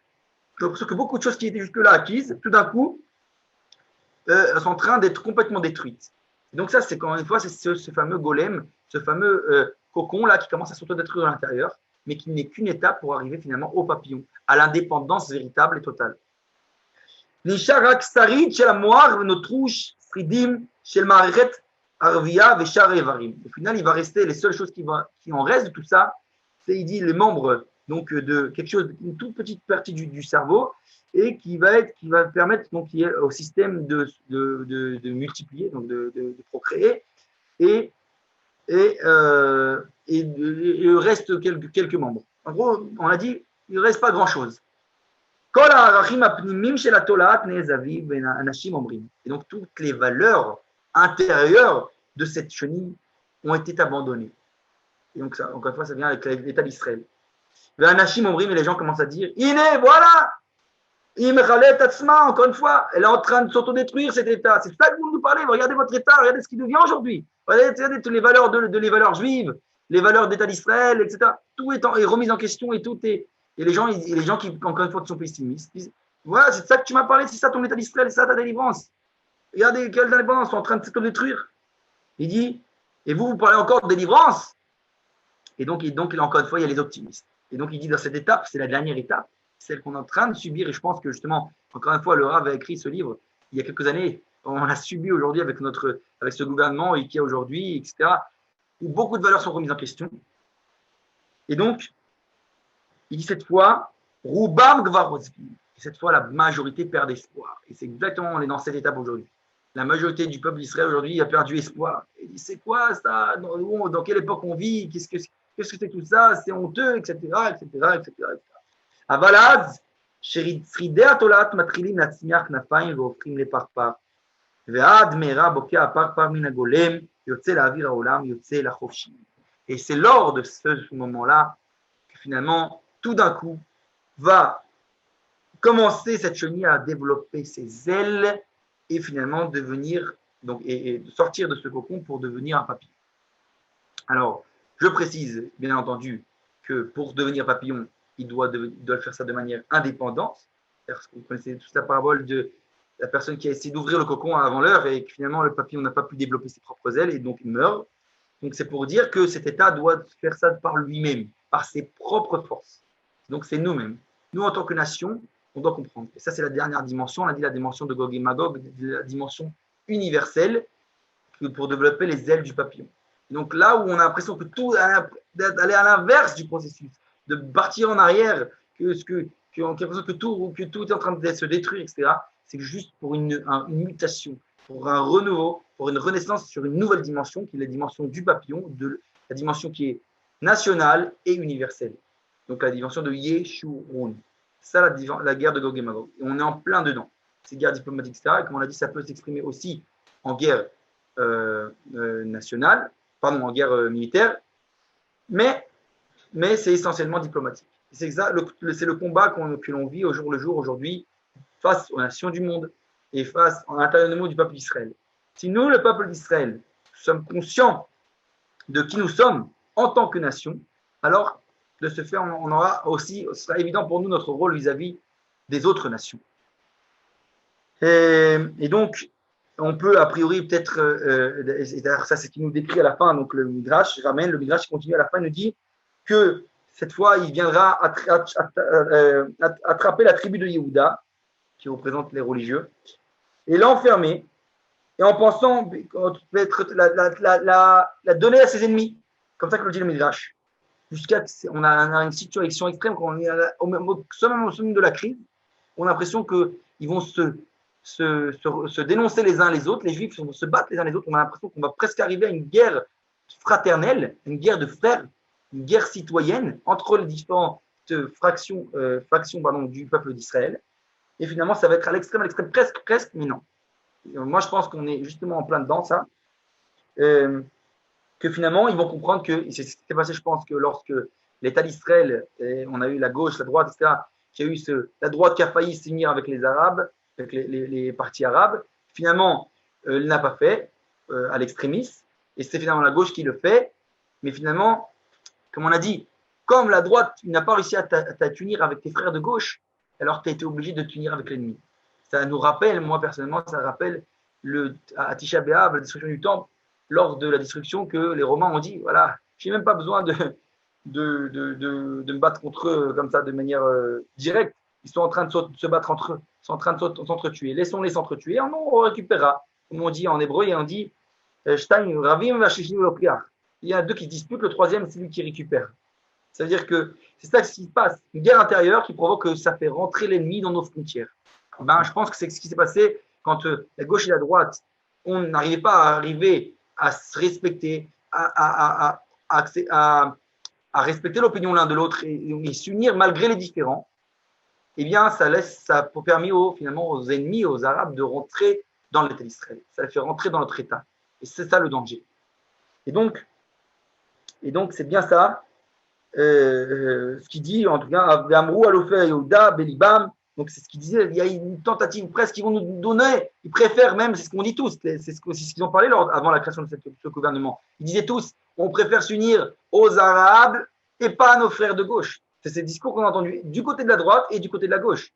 que beaucoup de choses qui étaient jusque-là acquises, tout d'un coup, sont en train d'être complètement détruites. Donc ça, c'est encore une fois, c'est ce fameux golem, ce fameux cocon-là qui commence à s'autodétruire à l'intérieur, mais qui n'est qu'une étape pour arriver finalement au papillon, à l'indépendance véritable et totale. Nisharak sarid chez la moire, notre rouge, fridim, chez le marechet, arvia, veshar evarim. Au final, il va rester, les seules choses qui en restent de tout ça, c'est, il dit, les membres donc, de quelque chose, une toute petite partie du cerveau, et qui va permettre donc, au système de multiplier, donc de procréer, et il reste quelques membres. En gros, on a dit, il ne reste pas grand-chose. Et donc, toutes les valeurs intérieures de cette chenille ont été abandonnées. Et donc, ça, encore une fois, ça vient avec l'État d'Israël. Et les gens commencent à dire, Iné, voilà, encore une fois, elle est en train de s'autodétruire cet État. C'est ça que vous nous parlez. Regardez votre État, regardez ce qui devient aujourd'hui. Regardez toutes les valeurs les valeurs juives, les valeurs d'État d'Israël, etc. Tout est remis en question et tout est. Et les gens qui, encore une fois, sont pessimistes, disent voilà, c'est de ça que tu m'as parlé, c'est ça ton État d'Israël, c'est ça ta délivrance. Regardez quelle délivrance, sont en train de s'autodétruire. Il dit et vous parlez encore de délivrance. Et donc, encore une fois, il y a les optimistes. Et donc, il dit dans cette étape, c'est la dernière étape, celle qu'on est en train de subir. Et je pense que justement, encore une fois, le Rav a écrit ce livre il y a quelques années. On l'a subi aujourd'hui avec ce gouvernement et qui a aujourd'hui, etc., où beaucoup de valeurs sont remises en question. Et donc, il dit cette fois, Roubam Gvarozvi. Cette fois, la majorité perd espoir. Et c'est exactement, on est dans cette étape aujourd'hui. La majorité du peuple d'Israël aujourd'hui a perdu espoir. Il dit, c'est quoi ça? Dans quelle époque on vit? Qu'est-ce que c'est tout ça? C'est honteux, etc., etc., etc. אבל אז, שרידי התולעת מתחילים להצמיח כנפיים והופכים לפרפר, ועד מהרה בוקע הפרפר מן הגולם, יוצא לאוויר העולם, יוצא לחופשי. Et c'est lors de ce moment-là que finalement, tout d'un coup, va commencer cette chenille à développer ses ailes et finalement devenir, donc, et sortir de ce cocon pour devenir un papillon. Alors, je précise, bien entendu, que pour devenir papillon, il doit faire ça de manière indépendante. Parce que vous connaissez toute la parabole de la personne qui a essayé d'ouvrir le cocon avant l'heure et que finalement le papillon n'a pas pu développer ses propres ailes et donc il meurt. Donc c'est pour dire que cet état doit faire ça par lui-même, par ses propres forces. Donc c'est nous-mêmes. Nous, en tant que nation, on doit comprendre. Et ça, c'est la dernière dimension. On a dit la dimension de Gog et Magog, la dimension universelle pour développer les ailes du papillon. Donc là où on a l'impression que tout d'aller à l'inverse du processus, de partir en arrière, que tout est en train de se détruire, etc., c'est juste pour une mutation, pour un renouveau, pour une renaissance sur une nouvelle dimension, qui est la dimension du papillon, la dimension qui est nationale et universelle. Donc la dimension de Yeshurun. C'est ça la guerre de Gog et Magog. Et on est en plein dedans. C'est guerre diplomatique, etc. Et comme on l'a dit, ça peut s'exprimer aussi en guerre nationale, pardon, en guerre militaire, mais c'est essentiellement diplomatique. C'est le combat que l'on vit au jour le jour aujourd'hui face aux nations du monde et face à l'intérieur du peuple d'Israël. Si nous, le peuple d'Israël, sommes conscients de qui nous sommes en tant que nation, alors de ce fait, on aura aussi, ce sera évident pour nous notre rôle vis-à-vis des autres nations. Et donc, on peut a priori peut-être, ça c'est ce qui nous décrit à la fin, donc le Midrash ramène, le Midrash continue à la fin, nous dit que cette fois, il viendra attraper la tribu de Yehuda, qui représente les religieux, et l'enfermer, et en pensant peut-être la donner à ses ennemis, comme ça que le dit le Midrash. Jusqu'à on a une situation extrême, quand on est au sommet de la crise, on a l'impression qu'ils vont se dénoncer les uns les autres, les Juifs vont se battre les uns les autres, on a l'impression qu'on va presque arriver à une guerre fraternelle, une guerre de frères, une guerre citoyenne entre les différentes factions du peuple d'Israël. Et finalement, ça va être à l'extrême, presque, mais non. Moi, je pense qu'on est justement en plein dedans, ça. Que finalement, ils vont comprendre que, c'est ce qui s'est passé, je pense, que lorsque l'État d'Israël, on a eu la gauche, la droite, etc., qu'il y a eu la droite qui a failli s'unir avec les Arabes, avec les partis arabes, finalement, il n'a pas fait, à l'extrémisme, et c'est finalement la gauche qui le fait, mais finalement, comme on a dit, comme la droite n'a pas réussi à t'unir avec tes frères de gauche, alors tu as été obligé de t'unir avec l'ennemi. Ça nous rappelle, moi personnellement, ça rappelle à Tisha B'Av, la destruction du temple, lors de la destruction que les Romains ont dit, voilà, je n'ai même pas besoin de me battre contre eux comme ça de manière directe. Ils sont en train de se battre entre eux, ils sont en train de s'entretuer. Laissons-les s'entretuer, on récupérera. Comme on dit en hébreu, et on dit, Shtaim Ravim Vashishim Lopriach. Il y a deux qui se disputent, le troisième, c'est lui qui récupère. Ça veut dire que c'est ça qui se passe, une guerre intérieure qui provoque que ça fait rentrer l'ennemi dans nos frontières. Je pense que c'est ce qui s'est passé quand la gauche et la droite, on n'arrivait pas à se respecter, à respecter l'opinion l'un de l'autre et s'unir malgré les différends. Eh bien, ça a permis finalement aux ennemis, aux Arabes, de rentrer dans l'État d'Israël. Ça les fait rentrer dans notre État. Et c'est ça le danger. Et donc c'est bien ça. Ce qu'il dit, en tout cas, Amrou, Alofé, Yehuda, Belibam. Donc, c'est ce qu'il disait. Il y a une tentative presque qu'ils vont nous donner. Ils préfèrent même, c'est ce qu'on dit tous, c'est ce qu'ils ont parlé avant la création de ce gouvernement. Ils disaient tous, on préfère s'unir aux Arabes et pas à nos frères de gauche. C'est ces discours qu'on a entendus du côté de la droite et du côté de la gauche.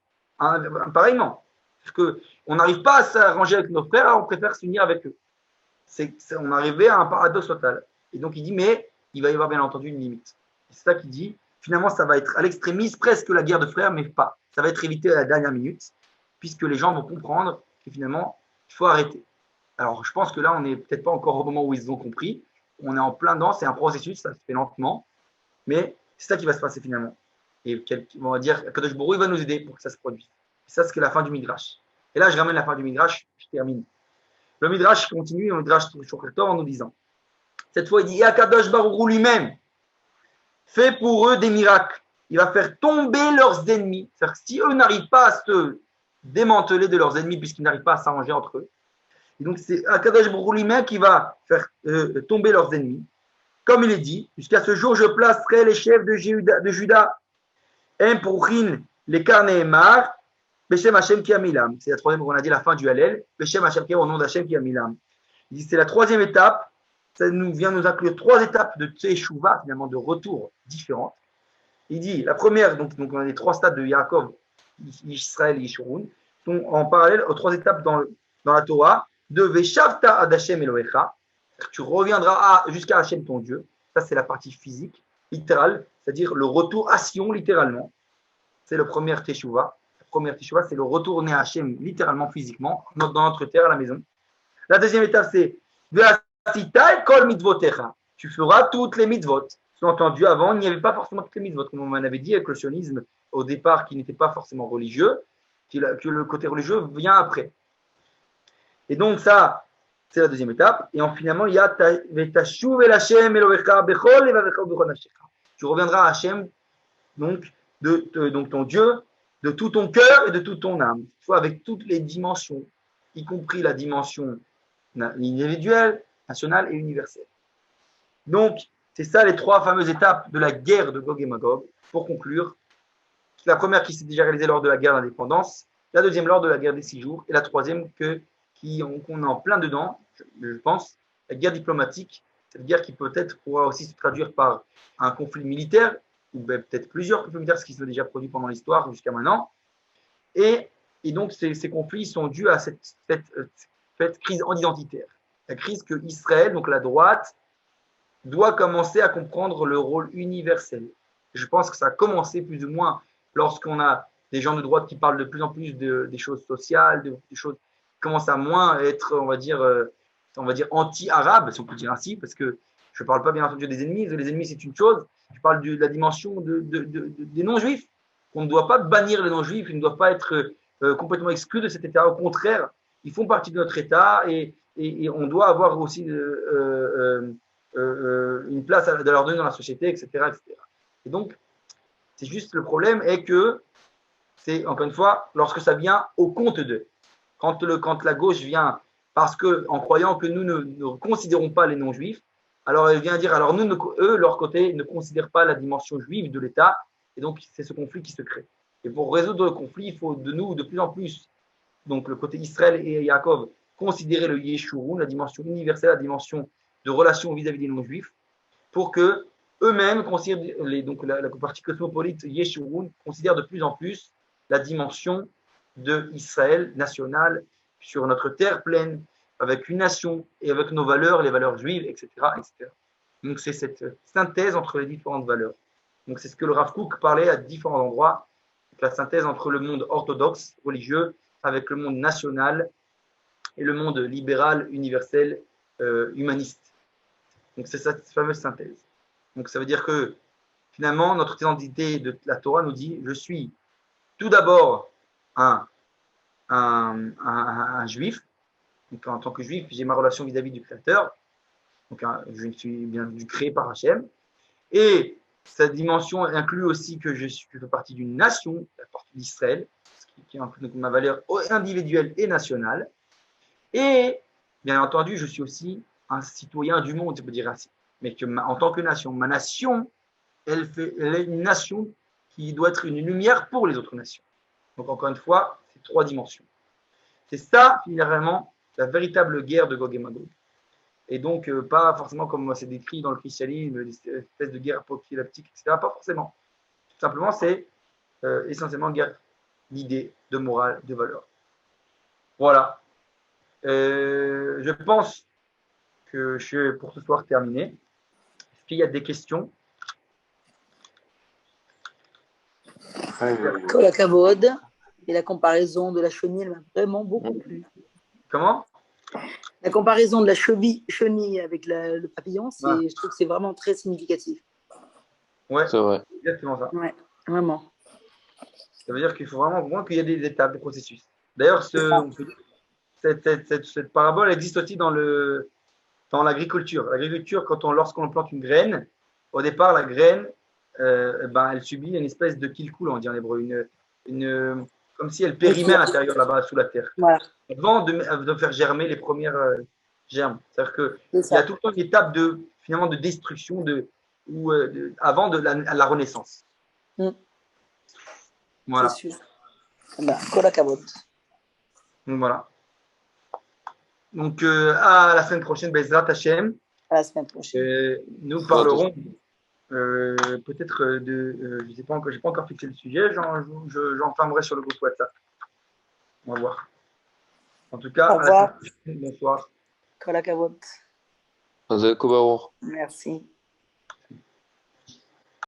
Pareillement. Parce qu'on n'arrive pas à s'arranger avec nos frères, alors on préfère s'unir avec eux. On arrivait à un paradoxe total. Et donc, il dit, mais il va y avoir bien entendu une limite. C'est ça qu'il dit. Finalement, ça va être à l'extrémisme, presque la guerre de frères, mais pas. Ça va être évité à la dernière minute, puisque les gens vont comprendre que finalement, il faut arrêter. Alors, je pense que là, on n'est peut-être pas encore au moment où ils ont compris. On est en plein dedans, c'est un processus, ça se fait lentement, mais c'est ça qui va se passer finalement. Et on va dire, Kadosh Borou, il va nous aider pour que ça se produise. Ça, c'est la fin du Midrash. Et là, je ramène la fin du Midrash, je termine. Le Midrash continue, le Midrash Shochet en nous disant, cette fois, il dit, Kadosh Borou lui-même fait pour eux des miracles. Il va faire tomber leurs ennemis. C'est-à-dire que si eux n'arrivent pas à se démanteler de leurs ennemis, puisqu'ils n'arrivent pas à s'arranger entre eux, et donc c'est Akadosh Baruch Hu lui-même qui va faire tomber leurs ennemis. Comme il est dit, jusqu'à ce jour, je placerai les chefs de Juda, Empourin, les Karnémar, Beshem Hashem ki amilam. C'est la troisième qu'on a dit, la fin du Hallel. Beshem Hashem ki au nom d'Hashem ki amilam. Il dit c'est la troisième étape. Ça vient nous inclure trois étapes de Teshuvah, finalement, de retour différentes. Il dit, la première, donc on a les trois stades de Yaakov, Israël et Yeshurun, sont en parallèle aux trois étapes dans la Torah, de Veshavta ad Hashem Elohecha, tu reviendras jusqu'à Hashem ton Dieu. Ça, c'est la partie physique, littérale, c'est-à-dire le retour à Sion, littéralement. C'est le premier Teshuvah. La première Teshuvah, c'est le retourner à Hashem, littéralement, physiquement, dans notre terre, à la maison. La deuxième étape, c'est tu feras toutes les mitzvot. Entendu, avant, il n'y avait pas forcément toutes les mitzvot, comme on avait dit avec le sionisme au départ, qui n'était pas forcément religieux, que le côté religieux vient après. Et donc ça, C'est la deuxième étape. Et finalement, il y a Vetashuv el Hashem Elohecha bechol levavecha ubechol nafshecha. Tu reviendras à Hashem, donc ton Dieu, de tout ton cœur et de toute ton âme. Soit avec toutes les dimensions, y compris la dimension individuelle, nationale et universelle. Donc, c'est ça les trois fameuses étapes de la guerre de Gog et Magog. Pour conclure, la première qui s'est déjà réalisée lors de la guerre d'indépendance, la deuxième lors de la guerre des 6 jours, et la troisième qu'on est en plein dedans, je pense, la guerre diplomatique, cette guerre qui peut-être pourra aussi se traduire par un conflit militaire, ou peut-être plusieurs conflits militaires, ce qui s'est déjà produit pendant l'histoire jusqu'à maintenant. Et donc, ces conflits sont dus à cette crise identitaire. La crise que Israël, donc la droite, doit commencer à comprendre le rôle universel. Je pense que ça a commencé plus ou moins lorsqu'on a des gens de droite qui parlent de plus en plus des choses sociales, des choses qui commencent à moins être, on va dire anti-arabes, si on peut dire ainsi, parce que je ne parle pas bien entendu des ennemis. Les ennemis, c'est une chose. Je parle de la dimension des non-juifs. On ne doit pas bannir les non-juifs, ils ne doivent pas être complètement exclus de cet État. Au contraire, ils font partie de notre État et on doit avoir aussi une place à leur donner dans la société, etc., etc. Et donc, c'est juste le problème est que c'est, encore une fois, lorsque ça vient au compte d'eux. Quand la gauche vient, parce que en croyant que nous ne considérons pas les non-juifs, alors elle vient dire, alors eux, leur côté, ne considèrent pas la dimension juive de l'État, et donc c'est ce conflit qui se crée. Et pour résoudre le conflit, il faut de nous, de plus en plus, donc le côté Israël et Yaakov, considérer le Yeshurun, la dimension universelle, la dimension de relation vis-à-vis des non-juifs, pour que eux-mêmes considèrent, donc la partie cosmopolite Yeshurun considère de plus en plus la dimension de Israël national sur notre terre pleine, avec une nation et avec nos valeurs, les valeurs juives, etc., etc. Donc c'est cette synthèse entre les différentes valeurs. Donc c'est ce que le Rav Kook parlait à différents endroits, la synthèse entre le monde orthodoxe, religieux, avec le monde national et le monde libéral, universel, humaniste. Donc c'est cette fameuse synthèse. Donc ça veut dire que finalement, notre identité de la Torah nous dit, je suis tout d'abord un juif. Donc en tant que juif, j'ai ma relation vis-à-vis du Créateur. Donc je suis bien créé par Hachem. Et cette dimension inclut aussi que je fais partie d'une nation, la partie d'Israël, qui inclut donc ma valeur individuelle et nationale. Et bien entendu, je suis aussi un citoyen du monde, je peux dire ainsi. Mais en tant que nation, ma nation, elle est une nation qui doit être une lumière pour les autres nations. Donc encore une fois, c'est trois dimensions. C'est ça, finalement, la véritable guerre de Gog et Magog. Et donc, pas forcément comme c'est décrit dans le christianisme, des espèces de guerre apocalyptique, etc. Pas forcément. Tout simplement, c'est essentiellement une guerre d'idées, de morale, de valeurs. Voilà. Je pense que je suis pour ce soir terminé. Est-ce qu'il y a des questions? Kol hakavod. Et la comparaison de la chenille m'a vraiment beaucoup plu. Comment? La comparaison de la chenille avec le papillon, je trouve que c'est vraiment très significatif. Ouais, c'est vrai. Exactement ça. Ouais, vraiment. Ça veut dire qu'il faut vraiment voir qu'il y a des étapes, des processus. D'ailleurs, cette parabole existe aussi dans l'agriculture. L'agriculture, lorsqu'on plante une graine, au départ, la graine, elle subit une espèce de kilkul, on dit en hébreu, comme si elle périmait à l'intérieur, là-bas, sous la terre. Voilà. Avant de faire germer les premières germes. C'est-à-dire qu'il y a tout le temps une étape finalement de destruction avant la renaissance. Voilà. C'est sûr. Kol hakavod. Donc voilà. Donc à la semaine prochaine, Bezrat Hashem. À la semaine prochaine. Nous parlerons peut-être je ne sais pas encore, j'ai pas encore fixé le sujet, j'enfermerai sur le groupe WhatsApp. On va voir. En tout cas, à la semaine prochaine, bonsoir. Kol hakavod. Merci. Merci.